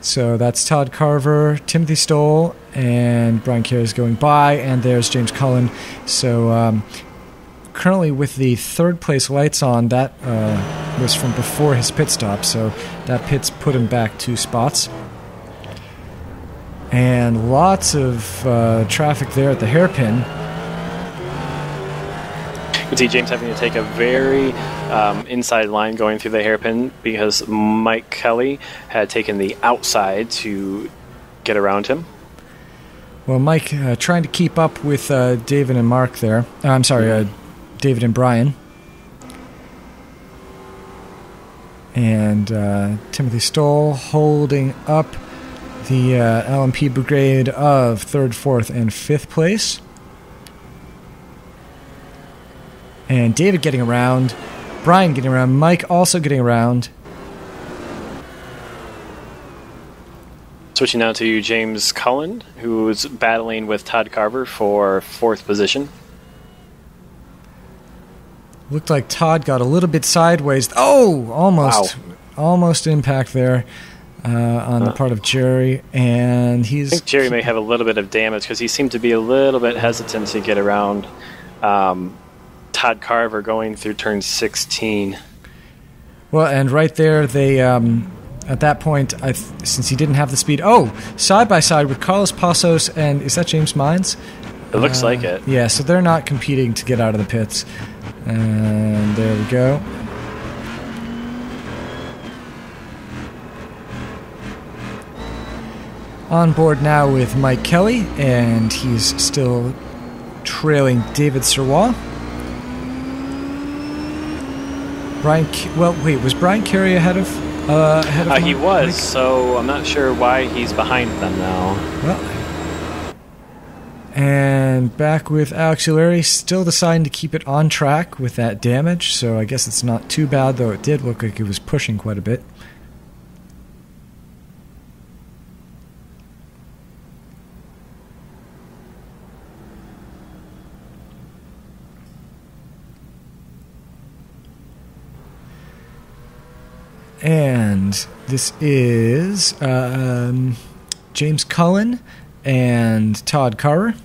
So that's Todd Carver, Timothy Stoll, and Brian Carey is going by, and there's James Cullen. So currently with the third place lights on, that was from before his pit stop, so that pit's put him back 2 spots. And lots of traffic there at the hairpin. You can see James having to take a very inside line going through the hairpin because Mike Kelly had taken the outside to get around him. Well, Mike trying to keep up with David and Mark there. I'm sorry, David and Brian. And Timothy Stoll holding up the LMP brigade of 3rd, 4th, and 5th place. And David getting around, Brian getting around, Mike also getting around. Switching now to James Cullen, who's battling with Todd Carver for 4th position. Looked like Todd got a little bit sideways. Oh, almost. Wow. Almost impact there on the part of Jerry. And I think Jerry may have a little bit of damage because he seemed to be a little bit hesitant to get around Todd Carver going through turn 16. Well, and right there, they at that point, since he didn't have the speed, side by side with Carlos Passos and is that James Mines? It looks like it. Yeah, so they're not competing to get out of the pits. And there we go. On board now with Mike Kelly, and he's still trailing David Serrois. Was Brian Carey ahead of he was, Mike? So I'm not sure why he's behind them now. Well, and back with Alex Ulleri, still deciding to keep it on track with that damage, so I guess it's not too bad, though it did look like it was pushing quite a bit. And this is James Cullen and Todd Carver.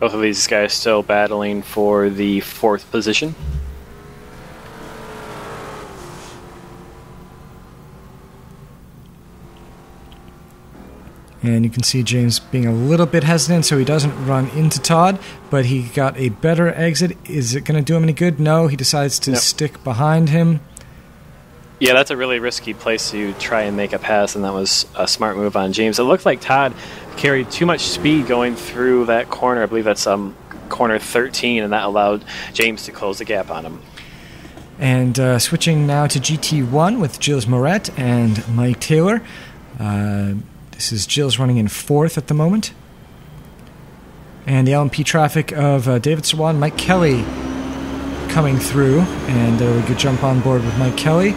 Both of these guys still battling for the 4th position. And you can see James being a little bit hesitant so he doesn't run into Todd, but he got a better exit. Is it going to do him any good? No, he decides to stick behind him. Yeah, that's a really risky place to try and make a pass, and that was a smart move on James. It looked like Todd carried too much speed going through that corner. I believe that's corner 13, and that allowed James to close the gap on him. And switching now to GT1 with Gilles Moret and Mike Taylor. This is Gilles running in 4th at the moment. And the LMP traffic of David Serrois and Mike Kelly coming through. And we could jump on board with Mike Kelly.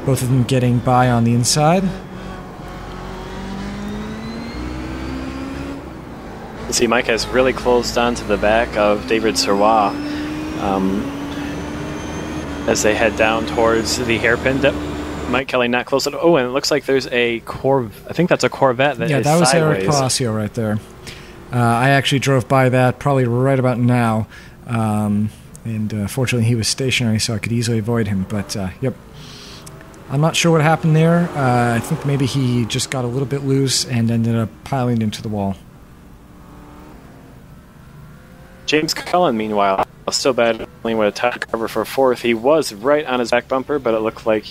Both of them getting by on the inside. You see, Mike has really closed on to the back of David Serrois as they head down towards the hairpin. Mike Kelly not close. And it looks like there's a I think that's a Corvette that is that was sideways. Eric Palacio right there. I actually drove by that probably right about now. And fortunately he was stationary so I could easily avoid him. But, yep. I'm not sure what happened there. I think maybe he just got a little bit loose and ended up piling into the wall. James Cullen, meanwhile, still battling with a Todd Carver for 4th. He was right on his back bumper, but it looked like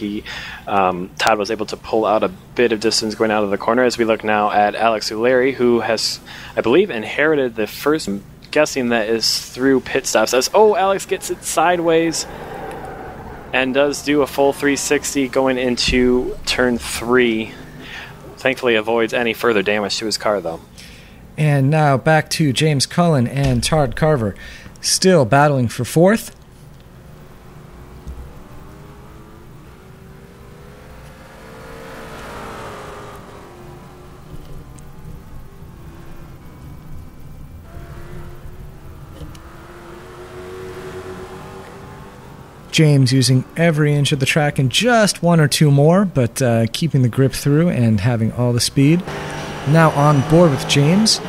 Todd was able to pull out a bit of distance going out of the corner. As we look now at Alex Ulleri, who has, I believe, inherited the first, I'm guessing that is through pit stops. Alex gets it sideways and does do a full 360 going into turn 3. Thankfully avoids any further damage to his car, though. And now back to James Cullen and Todd Carver, still battling for 4th. James using every inch of the track and just one or two more, but keeping the grip through and having all the speed. Now on board with James.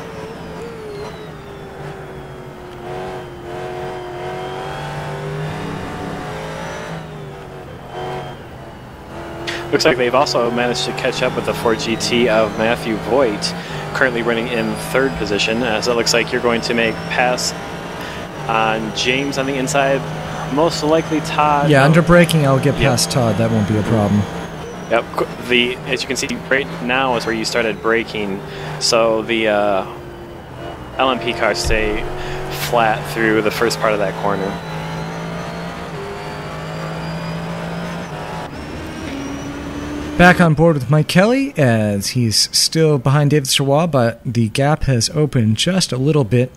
Looks like they've also managed to catch up with the Ford GT of Matthew Voigt, currently running in third position, as it looks like you're going to make pass on James on the inside, most likely Todd. Yeah, under braking I'll get past Todd, that won't be a problem. Yep, as you can see right now is where you started braking, so the LMP cars stay flat through the first part of that corner. Back on board with Mike Kelly, as he's still behind David Sirwa, but the gap has opened just a little bit.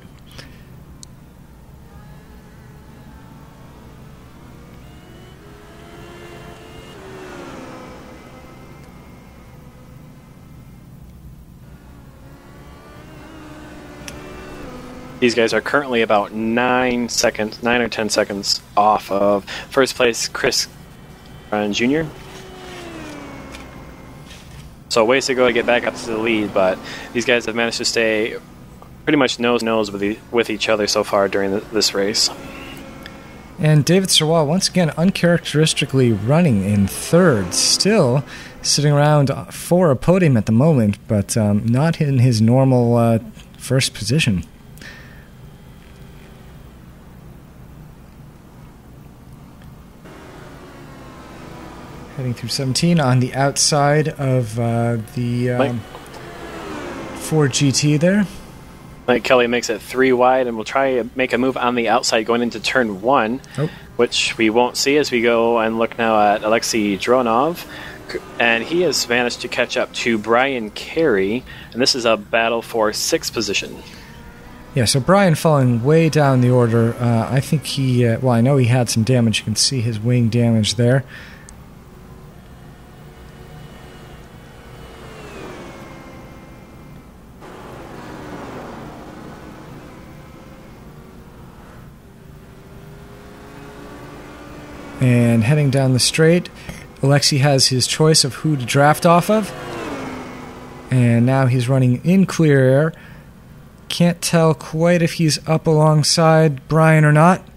These guys are currently about 9 or 10 seconds off of first place Chris Jr. So ways to go to get back up to the lead, but these guys have managed to stay pretty much nose-to-nose with each other so far during this race. And David Sirwa, once again, uncharacteristically running in third, still sitting around for a podium at the moment, but not in his normal first position. Heading through 17 on the outside of the Ford GT there. Mike Kelly makes it 3 wide, and we'll try to make a move on the outside going into turn 1, which we won't see as we go and look now at Alexei Dronov. And he has managed to catch up to Brian Carey, and this is a battle for 6th position. Yeah, so Brian falling way down the order. I think he, well, I know he had some damage. You can see his wing damage there. And heading down the straight, Alexei has his choice of who to draft off of. And now he's running in clear air. Can't tell quite if he's up alongside Brian or not.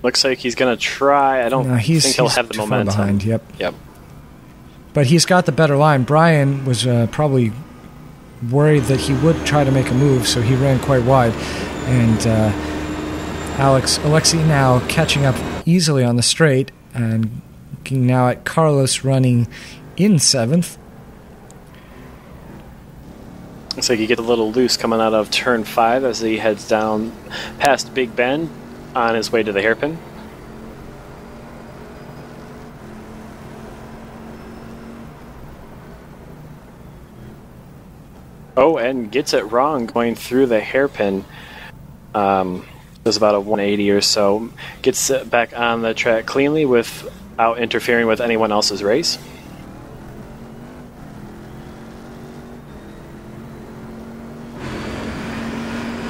Looks like he's going to try. I don't think he'll have the momentum. Behind, yep. Yep. But he's got the better line. Brian was probably worried that he would try to make a move, so he ran quite wide. And Alexei now catching up easily on the straight, and looking now at Carlos running in 7th. Looks like he gets a little loose coming out of turn 5 as he heads down past Big Bend on his way to the hairpin. Oh, and gets it wrong going through the hairpin. It was about a 180 or so. Gets it back on the track cleanly without interfering with anyone else's race.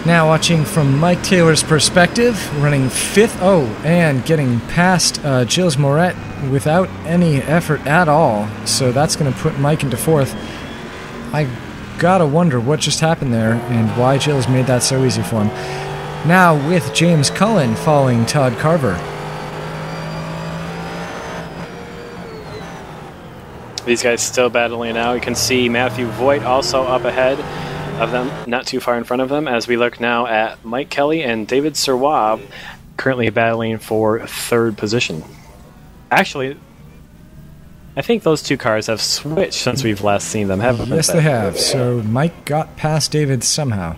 Now watching from Mike Taylor's perspective, running 5th. Oh, and getting past Gilles Moret without any effort at all. So that's going to put Mike into 4th. I gotta wonder what just happened there and why Gilles made that so easy for him. Now with James Cullen following Todd Carver. These guys still battling now. You can see Matthew Voigt also up ahead of them, not too far in front of them, as we look now at Mike Kelly and David Sirwa currently battling for 3rd position. Actually, I think those two cars have switched since we've last seen them, haven't they? Yes, they have. So Mike got past David somehow.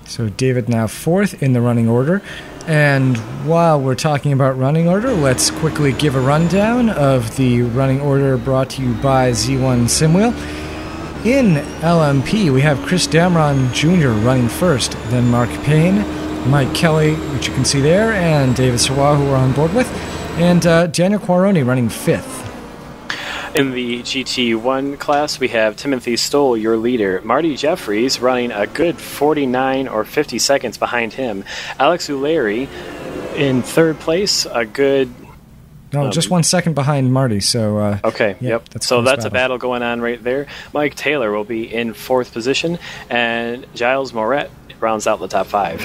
So David now 4th in the running order. And while we're talking about running order, let's quickly give a rundown of the running order brought to you by Z1 Simwheel. In LMP, we have Chris Damron Jr. running 1st, then Mark Payne, Mike Kelly, which you can see there, and David Sirwa, who we're on board with, and Daniel Quaroni running 5th. In the GT1 class, we have Timothy Stoll, your leader. Marty Jeffries running a good 49 or 50 seconds behind him. Alex Uleri in third place, a good... No, just 1 second behind Marty. So okay, yep. That's a battle going on right there. Mike Taylor will be in fourth position, and Giles Moret rounds out the top 5.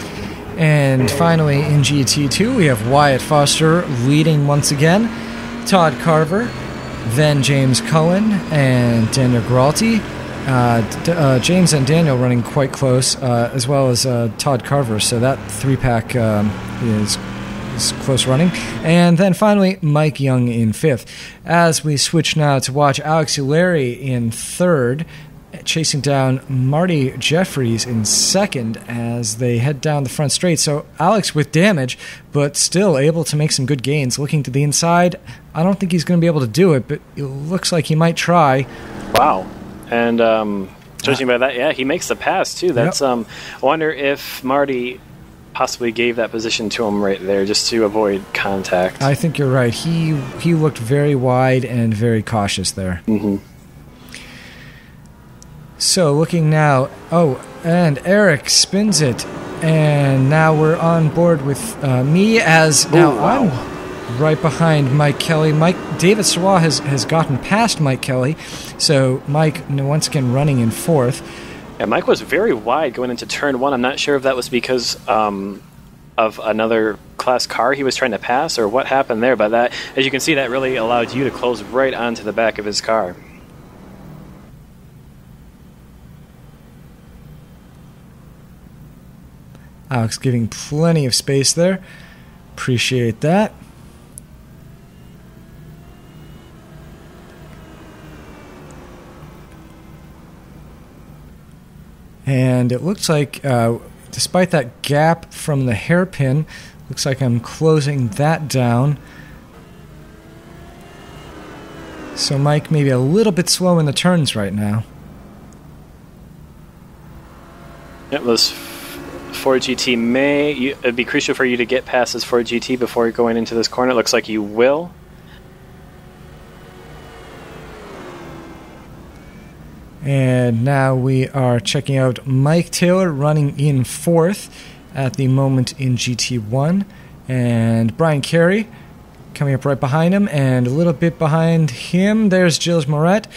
And finally, in GT2, we have Wyatt Foster leading once again. Todd Carver, then James Cullen, and Daniel Gralti. James and Daniel running quite close, as well as Todd Carver. So that 3-pack is close running. And then finally, Mike Young in 5th. As we switch now to watch Alex Uleri in 3rd, chasing down Marty Jeffries in 2nd as they head down the front straight. So Alex with damage, but still able to make some good gains. Looking to the inside, I don't think he's going to be able to do it, but it looks like he might try. Wow. And judging by that, yeah, he makes the pass too. That's I wonder if Marty possibly gave that position to him right there just to avoid contact. I think you're right. He looked very wide and very cautious there. Mm-hmm. So looking now, and Eric spins it, and now we're on board with me as now I'm right behind Mike Kelly. David Sawah has gotten past Mike Kelly, so Mike once again running in 4th. Yeah, Mike was very wide going into turn 1. I'm not sure if that was because of another class car he was trying to pass or what happened there, but that, as you can see, that really allowed you to close right onto the back of his car. Alex giving plenty of space there. Appreciate that. And it looks like, despite that gap from the hairpin, looks like I'm closing that down. So Mike maybe a little bit slow in the turns right now. It was Ford GT it'd be crucial for you to get past this Ford GT before going into this corner. It looks like you will. And now we are checking out Mike Taylor running in 4th at the moment in GT1. And Brian Carey coming up right behind him, and a little bit behind him, there's Gilles Moret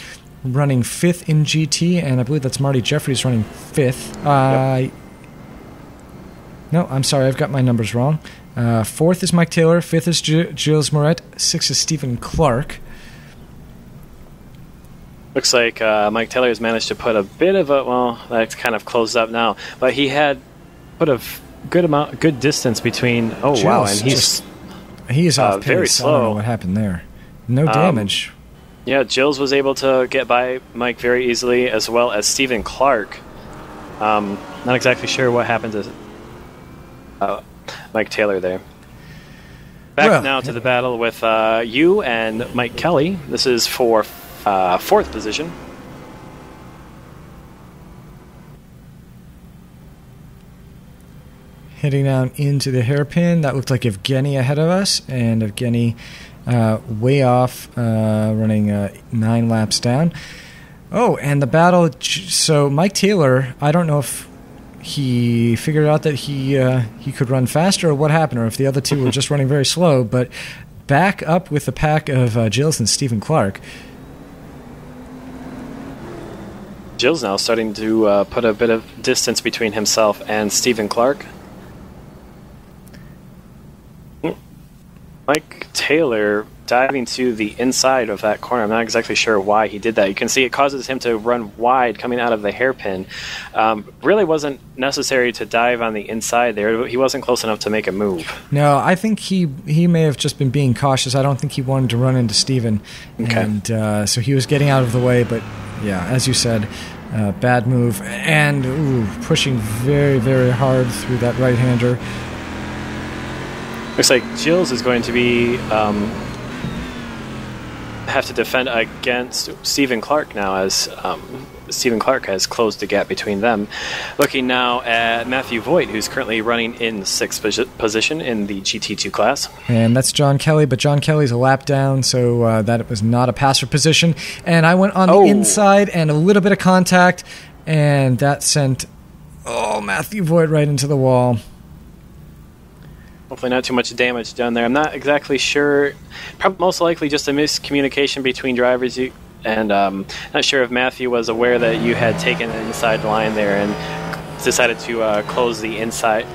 running 5th in GT, and I believe that's Marty Jeffries running 5th. Yep. No, I'm sorry, I've got my numbers wrong. 4th is Mike Taylor, 5th is Gilles Moret, 6th is Stephen Clark. Looks like Mike Taylor has managed to put a bit of that's kind of closed up now, but he had put a good distance between. Oh, Gilles, wow, and he's off pace. Very slow. I don't know what happened there. No damage. Yeah, Gilles was able to get by Mike very easily, as well as Stephen Clark. Not exactly sure what happened to Mike Taylor there. Back now to the battle with you and Mike Kelly. This is for 4th position. Heading down into the hairpin. That looked like Evgeny ahead of us, and Evgeny way off, running 9 laps down. Oh, and the battle. So Mike Taylor, I don't know if he figured out that he could run faster or what happened, or if the other two were just running very slow, but back up with the pack of Gilles and Stephen Clark. Gilles now starting to put a bit of distance between himself and Stephen Clark. Mike Taylor diving to the inside of that corner. I'm not exactly sure why he did that. You can see it causes him to run wide coming out of the hairpin. Really wasn't necessary to dive on the inside there. He wasn't close enough to make a move. No, I think he may have just been being cautious. I don't think he wanted to run into Stephen. Okay. And so he was getting out of the way, but yeah, as you said, bad move. And pushing very, very hard through that right-hander. Looks like Gilles is going to be have to defend against Stephen Clark now, as Stephen Clark has closed the gap between them. Looking now at Matthew Voigt, who's currently running in 6th position in the GT2 class. And that's John Kelly, but John Kelly's a lap down, so that was not a passer position. And I went on the inside and a little bit of contact, and that sent Matthew Voigt right into the wall. Hopefully not too much damage done there. I'm not exactly sure. Probably most likely just a miscommunication between drivers. And not sure if Matthew was aware that you had taken the inside line there and decided to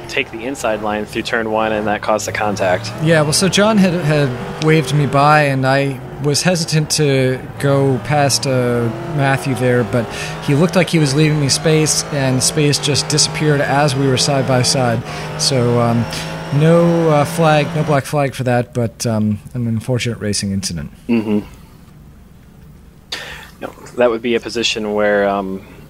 take the inside line through turn 1, and that caused the contact. Yeah, well, so John had waved me by, and I was hesitant to go past Matthew there, but he looked like he was leaving me space, and space just disappeared as we were side by side. So no black flag for that, but an unfortunate racing incident. Mm-hmm. No, that would be a position where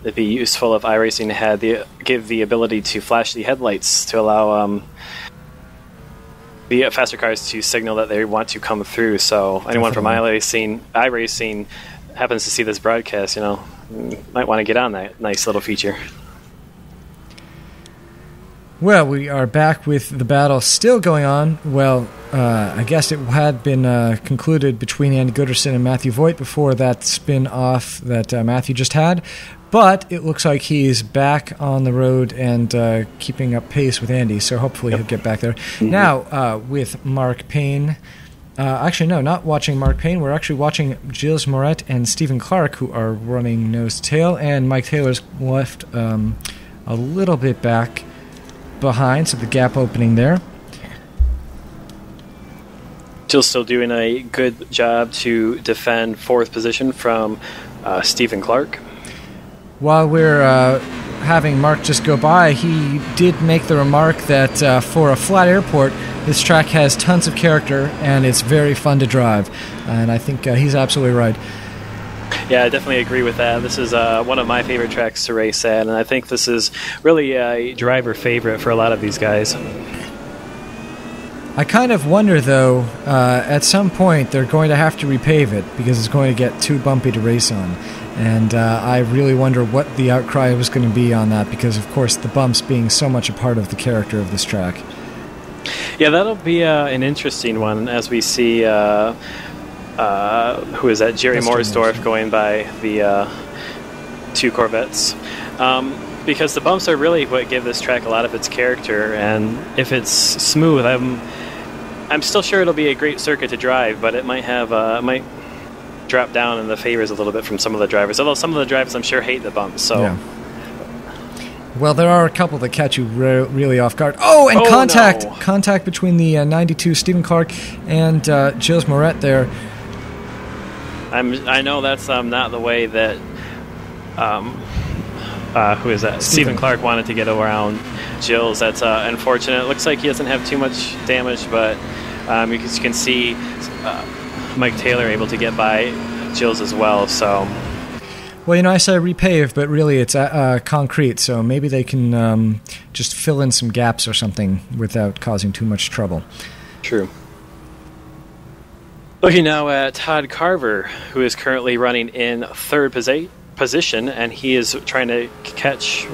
it'd be useful if iRacing had give the ability to flash the headlights to allow the faster cars to signal that they want to come through. So anyone from iRacing happens to see this broadcast, might want to get on that nice little feature. Well, we are back with the battle still going on. Well, I guess it had been concluded between Andy Gooderson and Matthew Voigt before that spin-off that Matthew just had. But it looks like he's back on the road and keeping up pace with Andy, so hopefully he'll get back there. Mm-hmm. Now, with Mark Payne... actually, no, not watching Mark Payne. We're actually watching Gilles Moret and Stephen Clark, who are running nose-to-tail, and Mike Taylor's left a little bit back behind, so the gap opening there. Jill's still doing a good job to defend 4th position from Stephen Clark. While we're having Mark just go by, he did make the remark that for a flat airport, this track has tons of character and it's very fun to drive. And I think he's absolutely right. Yeah, I definitely agree with that. This is one of my favorite tracks to race at, and I think this is really a driver favorite for a lot of these guys. I kind of wonder, though, at some point they're going to have to repave it because it's going to get too bumpy to race on. And I really wonder what the outcry was going to be on that because, of course, the bumps being so much a part of the character of this track. Yeah, that'll be an interesting one as we see... who is that? Jerry Morsdorf going by the 2 Corvettes. Because the bumps are really what give this track a lot of its character, and if it's smooth, I'm still sure it'll be a great circuit to drive, but it might have might drop down in the favors a little bit from some of the drivers. Although some of the drivers, I'm sure, hate the bumps. So. Yeah. Well, there are a couple that catch you really off guard. Oh, and contact! No. Contact between the 92 Stephen Clark and Gilles Moret there. I know that's not the way that who is that? Stephen Clark wanted to get around Gilles. That's unfortunate. It looks like he doesn't have too much damage, but you can see Mike Taylor able to get by Gilles as well. So, well, I say repave, but really it's concrete, so maybe they can just fill in some gaps or something without causing too much trouble. True. Looking now at Todd Carver, who is currently running in 3rd position, and he is trying to catch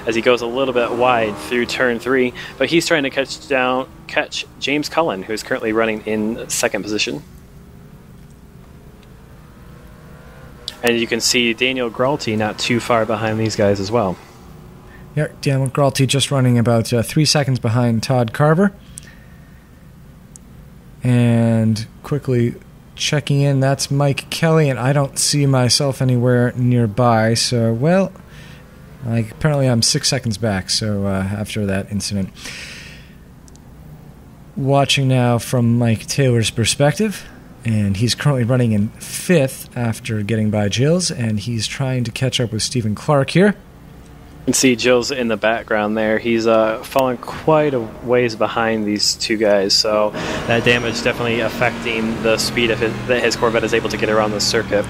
as he goes a little bit wide through turn 3, but he's trying to catch James Cullen, who is currently running in 2nd position. And you can see Daniel Gralty not too far behind these guys as well. Yeah, Daniel Gralty just running about 3 seconds behind Todd Carver. And quickly checking in, that's Mike Kelly, and I don't see myself anywhere nearby. So, well, apparently I'm 6 seconds back, so after that incident. Watching now from Mike Taylor's perspective, and he's currently running in 5th after getting by Gilles, and he's trying to catch up with Stephen Clark here. You can see Gilles in the background there. He's fallen quite a ways behind these 2 guys, so that damage definitely affecting the speed of that his Corvette is able to get around the circuit.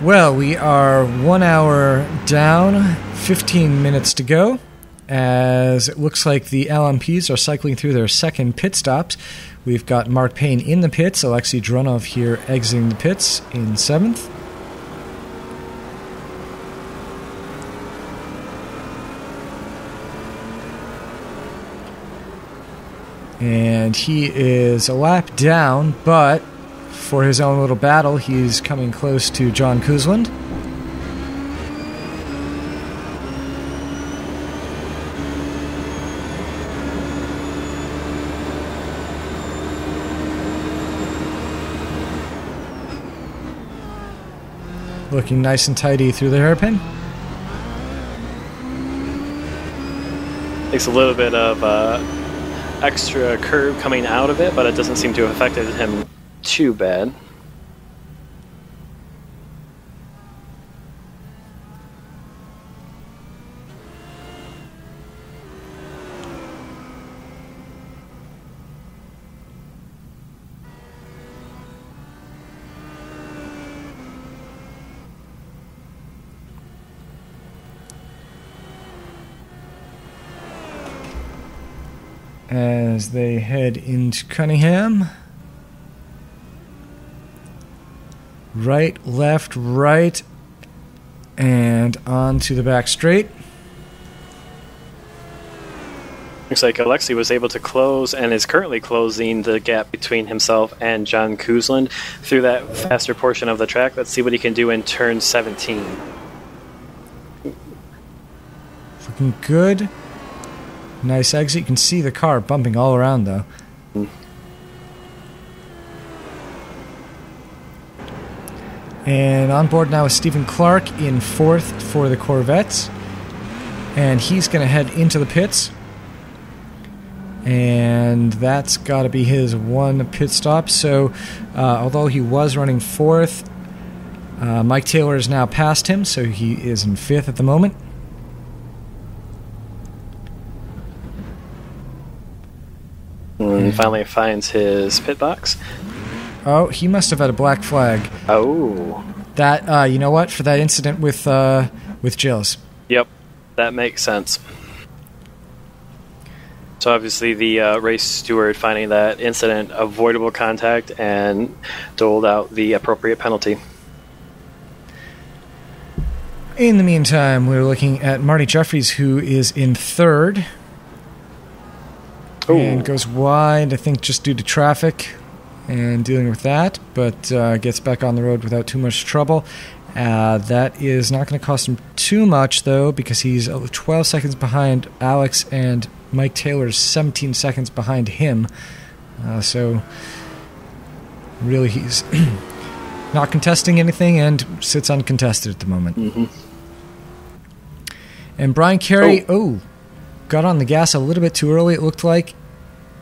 Well, we are 1 hour down, 15 minutes to go, as it looks like the LMPs are cycling through their 2nd pit stops. We've got Mark Payne in the pits, Alexei Dronov here exiting the pits in 7th. And he is a lap down, but for his own little battle, he's coming close to John Koosland. Looking nice and tidy through the hairpin. Takes a little bit of extra curve coming out of it, but it doesn't seem to have affected him too bad. As they head into Cunningham. Right, left, right, and on to the back straight. Looks like Alexei was able to close and is currently closing the gap between himself and John Koosland through that faster portion of the track. Let's see what he can do in turn 17. Looking good. Nice exit. You can see the car bumping all around, though. And on board now is Stephen Clark in 4th for the Corvettes. And he's going to head into the pits. And that's got to be his one pit stop. So, although he was running 4th, Mike Taylor is now past him, so he is in 5th at the moment. And finally finds his pit box. Oh, he must have had a black flag. Oh. That, you know what? For that incident with Jills. Yep, that makes sense. So obviously the race steward finding that incident avoidable contact and doled out the appropriate penalty. In the meantime, we're looking at Marty Jeffries, who is in 3rd. Ooh. And goes wide, I think just due to traffic and dealing with that, but gets back on the road without too much trouble. That is not going to cost him too much, though, because he's 12 seconds behind Alex, and Mike Taylor's 17 seconds behind him. So, really, he's not contesting anything and sits uncontested at the moment. Mm-hmm. And Brian Carey, got on the gas a little bit too early, it looked like.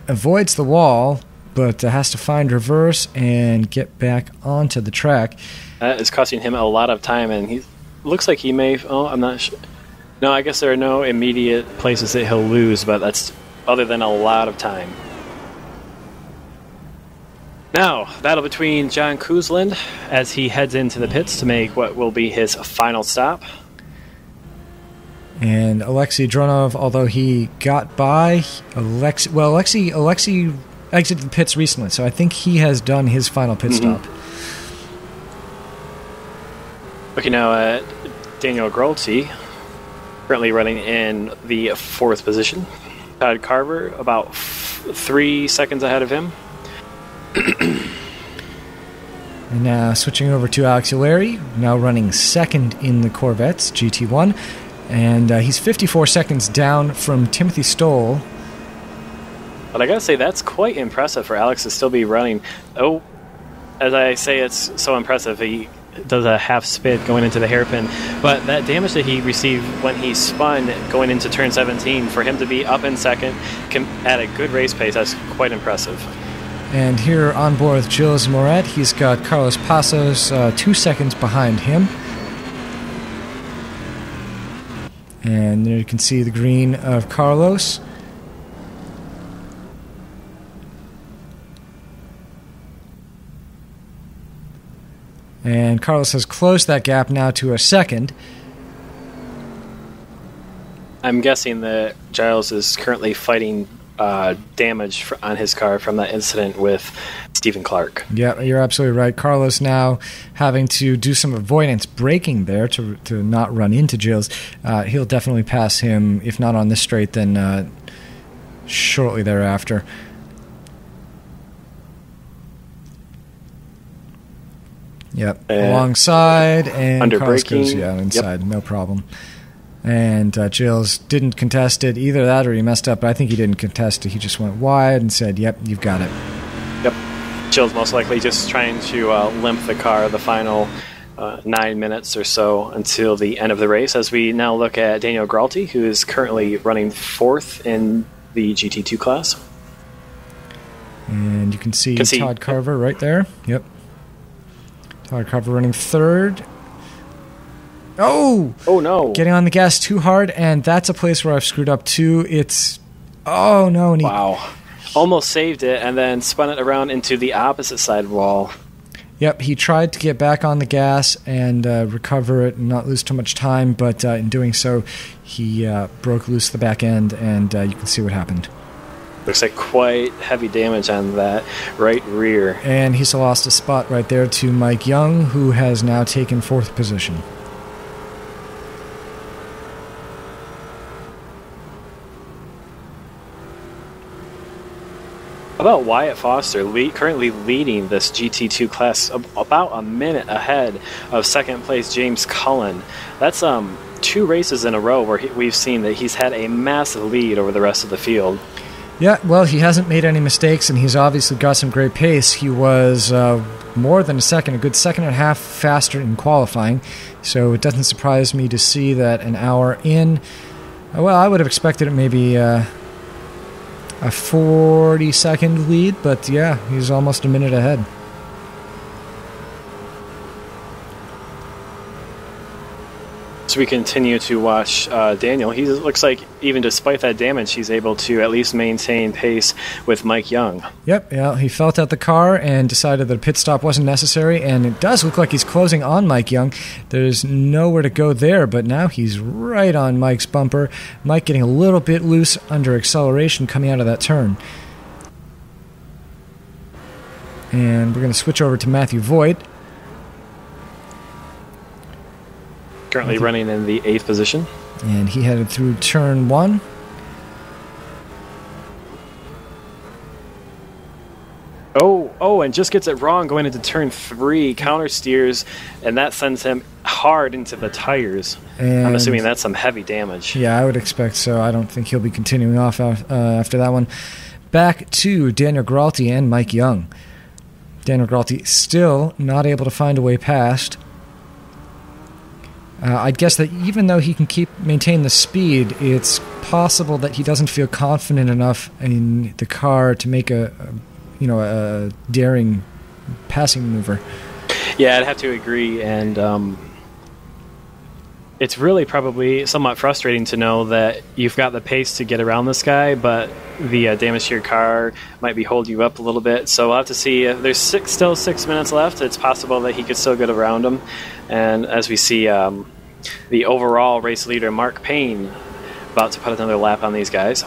Avoids the wall, but has to find reverse and get back onto the track. That is costing him a lot of time, and he looks like he may... Oh, I'm not sure. No, I guess there are no immediate places that he'll lose, but that's other than a lot of time. Now, battle between John Koosland as he heads into the pits to make what will be his final stop. And Alexei Dronov, although he got by, Alexei exited the pits recently, so I think he has done his final pit stop. Looking now at Daniel Grolty, currently running in the 4th position. Todd Carver, about 3 seconds ahead of him. And now switching over to Alex Uleri, now running 2nd in the Corvettes, GT1. And he's 54 seconds down from Timothy Stoll. But I gotta say, that's quite impressive for Alex to still be running. Oh, as I say, it's so impressive. He does a half spin going into the hairpin. But that damage that he received when he spun going into turn 17, for him to be up in 2nd at a good race pace, that's quite impressive. And here on board with Gilles Moret, he's got Carlos Passos 2 seconds behind him. And there you can see the green of Carlos. And Carlos has closed that gap now to a 2nd. I'm guessing that Giles is currently fighting damage on his car from that incident with Stephen Clark. Yeah, you're absolutely right. Carlos now having to do some avoidance braking there to not run into Gilles. He'll definitely pass him, if not on this straight, then shortly thereafter. Yep, alongside, and under Carlos braking. goes, inside, no problem. And Gilles didn't contest it. Either that or he messed up, but I think he didn't contest it. He just went wide and said, yep, you've got it. Yep. Gilles most likely just trying to limp the car the final 9 minutes or so until the end of the race, as we now look at Daniel Gralti, who is currently running 4th in the GT2 class. And you can see Todd Carver right there. Yep. Todd Carver running 3rd. Oh no! Getting on the gas too hard, and that's a place where I've screwed up too. No! Wow! Almost saved it, and then spun it around into the opposite side wall. Yep, he tried to get back on the gas and recover it and not lose too much time, but in doing so, he broke loose the back end, and you can see what happened. Looks like quite heavy damage on that right rear. And he's lost a spot right there to Mike Young, who has now taken 4th position. How about Wyatt Foster, currently leading this GT2 class about a minute ahead of 2nd place James Cullen. That's 2 races in a row where we've seen that he's had a massive lead over the rest of the field. Yeah, well, he hasn't made any mistakes, and he's obviously got some great pace. He was more than a good second and a half faster in qualifying, so it doesn't surprise me to see that an hour in. Well, I would have expected it maybe a 40-second lead, but yeah, he's almost a minute ahead. So we continue to watch Daniel. He looks like, even despite that damage, he's able to at least maintain pace with Mike Young. Yep, yeah, he felt out the car and decided that a pit stop wasn't necessary, and it does look like he's closing on Mike Young. There's nowhere to go there, but now he's right on Mike's bumper. Mike getting a little bit loose under acceleration coming out of that turn. And we're going to switch over to Matthew Voigt. Currently running in the 8th position. And he headed through turn 1. And just gets it wrong going into turn 3. Counter steers, and that sends him hard into the tires. And I'm assuming that's some heavy damage. Yeah, I would expect so. I don't think he'll be continuing off after that one. Back to Daniel Gralti and Mike Young. Daniel Gralti still not able to find a way past. I'd guess that even though he can maintain the speed, it's possible that he doesn't feel confident enough in the car to make a daring passing maneuver. Yeah, I'd have to agree, and it's really probably somewhat frustrating to know that you've got the pace to get around this guy, but the damage to your car might be holding you up a little bit. So we'll have to see. There's still 6 minutes left. It's possible that he could still get around him. And as we see the overall race leader, Mark Payne, about to put another lap on these guys.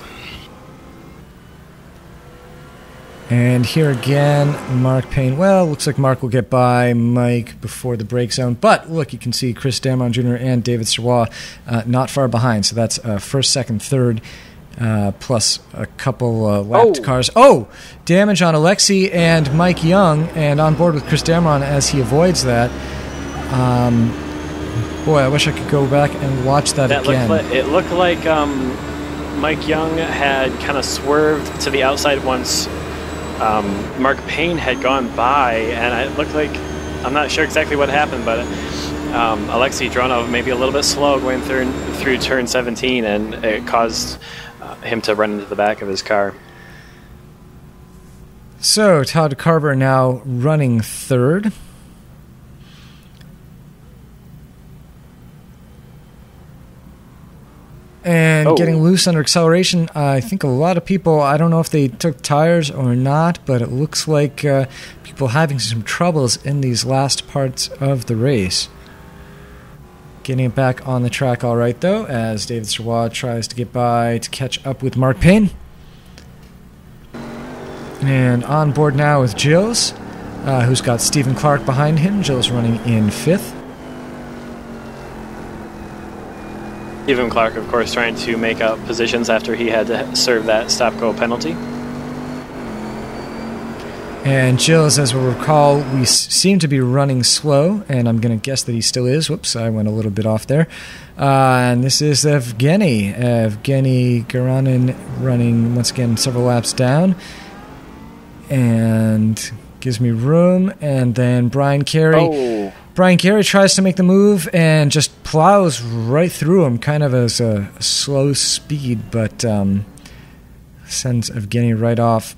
And here again, Mark Payne. Well, looks like Mark will get by Mike before the break zone. But look, you can see Chris Damron Jr. and David Sirwa not far behind. So that's 1st, 2nd, 3rd, plus a couple lapped cars. Damage on Alexi and Mike Young, and on board with Chris Damron as he avoids that. Boy, I wish I could go back and watch that again. It looked like Mike Young had kind of swerved to the outside once Mark Payne had gone by, and it looked like, I'm not sure exactly what happened, but Alexei Dronov maybe a little bit slow going through turn 17, and it caused him to run into the back of his car. So Todd Carver now running 3rd. And getting loose under acceleration. I think a lot of people, I don't know if they took tires or not, but it looks like people having some troubles in these last parts of the race. Getting it back on the track all right, though, as David Sirwa tries to get by to catch up with Mark Payne. And on board now with Gilles, who's got Stephen Clark behind him. Gilles running in 5th. Stephen Clark, of course, trying to make up positions after he had to serve that stop-go penalty. And Gilles, as we'll recall, we seem to be running slow, and I'm going to guess that he still is. Whoops, I went a little bit off there. And this is Evgeny Garanin running, once again, several laps down. And gives me room. And then Brian Carey. Oh. Brian Carey tries to make the move and just plows right through him, kind of as a slow speed, but sends Evgeny right off.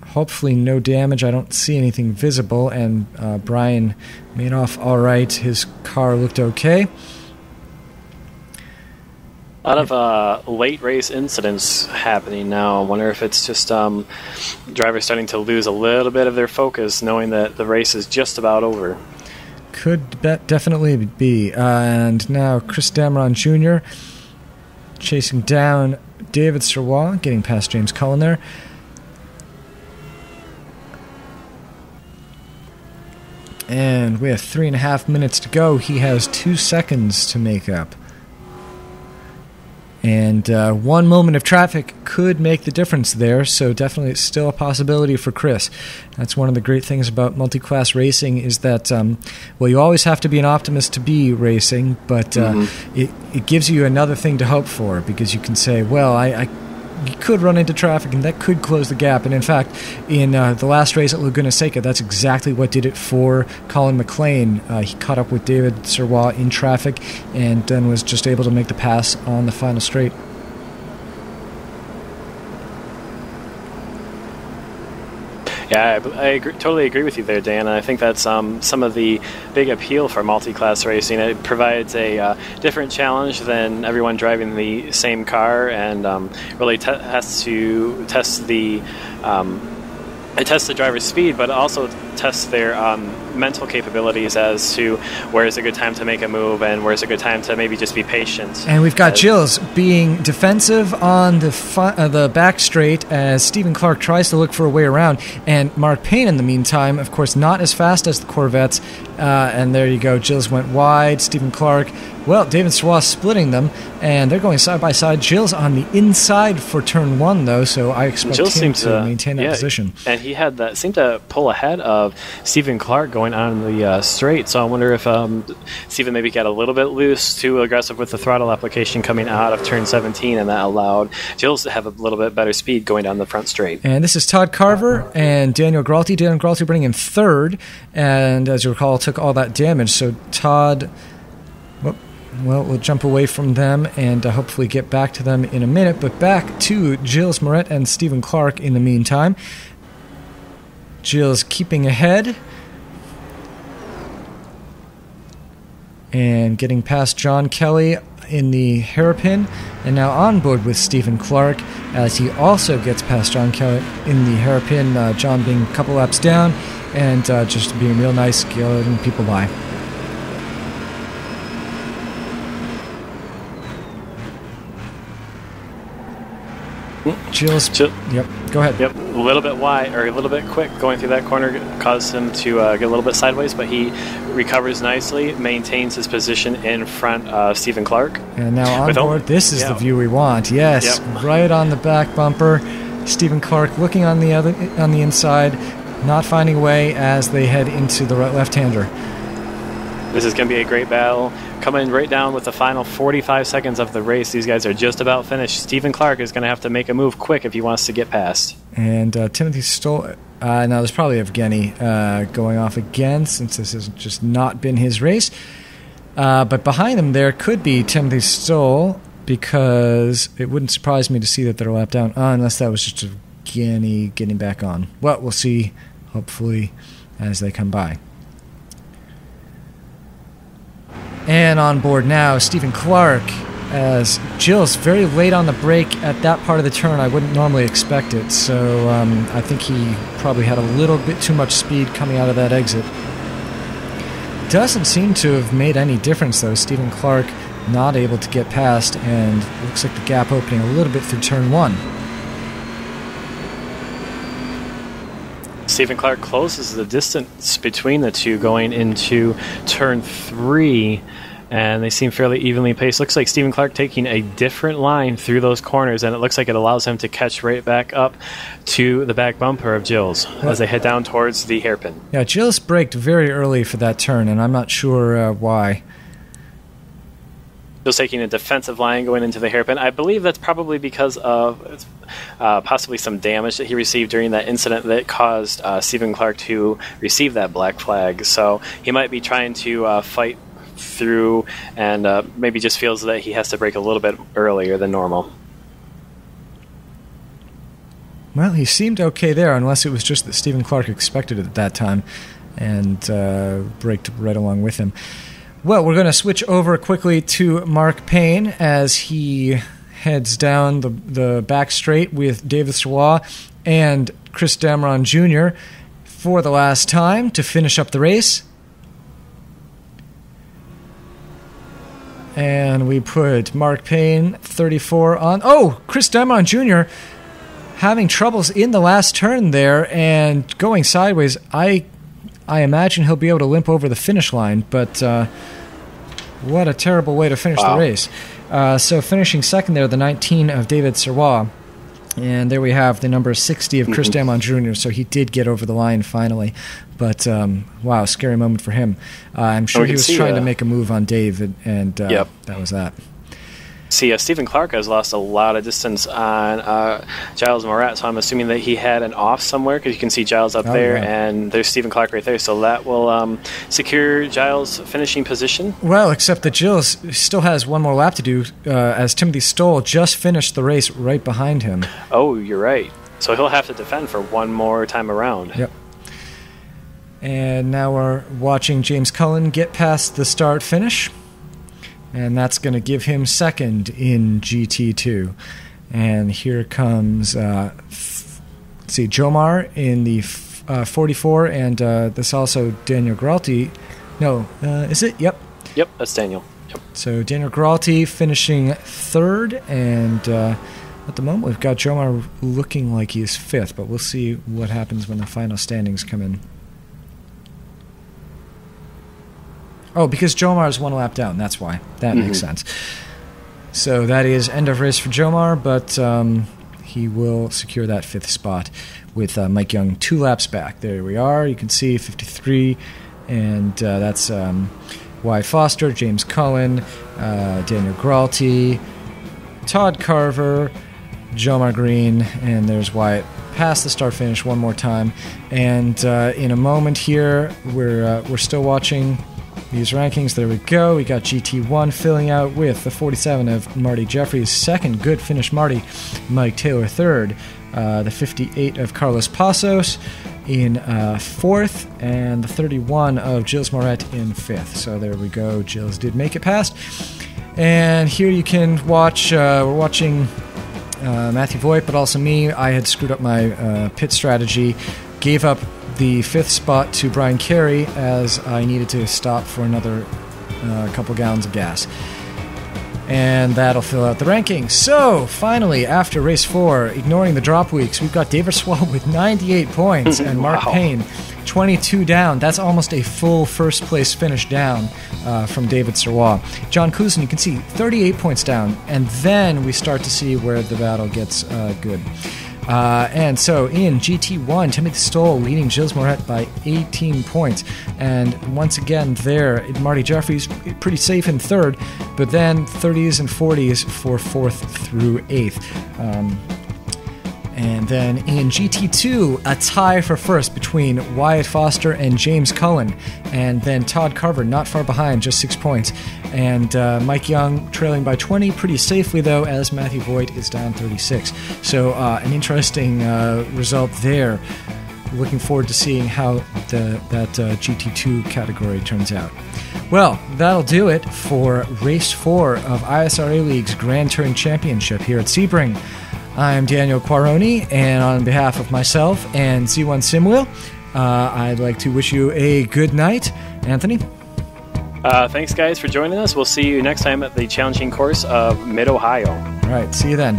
Hopefully no damage. I don't see anything visible, and Brian made off all right. His car looked okay. A lot of late race incidents happening now. I wonder if it's just drivers starting to lose a little bit of their focus, knowing that the race is just about over. Could definitely be. And now Chris Dameron Jr. chasing down David Serrois, getting past James Cullen there. And we have 3.5 minutes to go. He has 2 seconds to make up. And 1 moment of traffic could make the difference there, so definitely it's still a possibility for Chris. That's one of the great things about multi-class racing is that, well, you always have to be an optimist to be racing, but it gives you another thing to hope for, because you can say, well, you could run into traffic, and that could close the gap. And in fact, in the last race at Laguna Seca, that's exactly what did it for Colin McLean. He caught up with David Serrois in traffic and then was just able to make the pass on the final straight. Yeah, I totally agree with you there, Dan. And I think that's some of the big appeal for multi-class racing. It provides a different challenge than everyone driving the same car, and really has to test the driver's speed, but also tests their mental capabilities as to where is a good time to make a move and where is a good time to maybe just be patient. And we've got Gilles being defensive on the back straight as Stephen Clark tries to look for a way around. And Mark Payne, in the meantime, of course, not as fast as the Corvettes. And there you go. Gilles went wide. Stephen Clark, well, David Serrois splitting them, and they're going side by side. Gilles on the inside for turn 1, though, so I expect him to maintain that position. And he seemed to pull ahead of Stephen Clark going on the straight, so I wonder if Stephen maybe got a little bit loose, too aggressive with the throttle application coming out of turn 17, and that allowed Gilles to have a little bit better speed going down the front straight. And this is Todd Carver and Daniel Gralti. Daniel Gralti bringing him third, and as you recall, took all that damage, so Todd... Well, we'll jump away from them and hopefully get back to them in a minute. But back to Gilles Moret and Stephen Clark in the meantime. Gilles keeping ahead. And getting past John Kelly in the hairpin. And now on board with Stephen Clark as he also gets past John Kelly in the hairpin. John being a couple laps down and just being real nice, getting people by. Gilles, yep, go ahead. Yep, a little bit wide, or a little bit quick going through that corner caused him to get a little bit sideways, but he recovers nicely, maintains his position in front of Stephen Clark. And now on board, this is the view we want. Yes, right on the back bumper. Stephen Clark looking on the inside, not finding a way as they head into the left-hander. This is going to be a great battle. Coming right down with the final 45 seconds of the race. These guys are just about finished. Stephen Clark is going to have to make a move quick if he wants to get past. And Timothy Stoll... now, there's probably Evgeny going off again, since this has just not been his race. But behind him there could be Timothy Stoll, because it wouldn't surprise me to see that they're a lap down, unless that was just Evgeny getting back on. Well, we'll see, hopefully, as they come by. And on board now, Stephen Clark, as Gilles very late on the brake at that part of the turn. I wouldn't normally expect it, so I think he probably had a little bit too much speed coming out of that exit. Doesn't seem to have made any difference, though. Stephen Clark not able to get past, and looks like the gap opening a little bit through turn 1. Stephen Clark closes the distance between the two going into turn 3. and they seem fairly evenly paced. Looks like Stephen Clark taking a different line through those corners, and it looks like it allows him to catch right back up to the back bumper of Gilles as they head down towards the hairpin. Yeah, Gilles braked very early for that turn, and I'm not sure why. Gilles taking a defensive line going into the hairpin. I believe that's probably because of possibly some damage that he received during that incident that caused Stephen Clark to receive that black flag. So he might be trying to fight through and maybe just feels that he has to brake a little bit earlier than normal. Well, he seemed okay there, unless it was just that Stephen Clark expected it at that time and braked right along with him. Well, we're going to switch over quickly to Mark Payne as he heads down the back straight with David Savoie and Chris Dameron Jr. for the last time to finish up the race. And we put Mark Payne, 34, on. Oh, Chris Dameron Jr. having troubles in the last turn there and going sideways. I imagine he'll be able to limp over the finish line, but what a terrible way to finish the race. So finishing second there, the 19 of David Savoie. And there we have the number 60 of Chris Dameron Jr., so he did get over the line finally. But, wow, scary moment for him. I'm sure he was trying to make a move on Dave, and that was that. See, Stephen Clark has lost a lot of distance on Giles Moret, so I'm assuming that he had an off somewhere, because you can see Giles up there, and there's Stephen Clark right there, so that will secure Giles' finishing position. Well, except that Gilles still has one more lap to do, as Timothy Stoll just finished the race right behind him. Oh, you're right. So he'll have to defend for one more time around. Yep. And now we're watching James Cullen get past the start-finish. And that's going to give him second in GT2. And here comes, Jomar in the 44, and this also Daniel Gralti. No, is it? Yep. Yep, that's Daniel. Yep. So Daniel Gralti finishing third, and at the moment we've got Jomar looking like he's fifth, but we'll see what happens when the final standings come in. Oh, because Jomar is one lap down. That's why. That makes sense. So that is end of race for Jomar, but he will secure that fifth spot with Mike Young 2 laps back. There we are. You can see 53, and that's Wyatt Foster, James Cullen, Daniel Gralti, Todd Carver, Jomar Green, and there's Wyatt past the start finish one more time. And in a moment here, we're still watching these rankings. There we go. We got GT1 filling out with the 47 of Marty Jeffries, second. Good finish, Marty. Mike Taylor, third. The 58 of Carlos Passos in fourth. And the 31 of Gilles Moret in fifth. So there we go. Gilles did make it past. And here you can watch, we're watching Matthew Voigt, but also me. I had screwed up my pit strategy. Gave up the fifth spot to Brian Carey as I needed to stop for another couple gallons of gas. And that'll fill out the rankings. So, finally, after race 4, ignoring the drop weeks, we've got David Savoie with 98 points and Mark Payne 22 down. That's almost a full first-place finish down from David Savoie. John Cousin, you can see, 38 points down. And then we start to see where the battle gets good. And so in GT1, Timothy Stoll leading Gilles Moret by 18 points. And once again there, Marty Jeffries pretty safe in third, but then 30s and 40s for fourth through eighth. And then in GT2, a tie for first between Wyatt Foster and James Cullen. And then Todd Carver not far behind, just 6 points. And Mike Young trailing by 20 pretty safely, though, as Matthew Voigt is down 36. So an interesting result there. Looking forward to seeing how that GT2 category turns out. Well, that'll do it for Race 4 of ISRA League's Grand Touring Championship here at Sebring. I'm Daniel Quaroni, and on behalf of myself and Z1 Simwheel, I'd like to wish you a good night. Anthony? Thanks, guys, for joining us. We'll see you next time at the challenging course of Mid-Ohio. All right, see you then.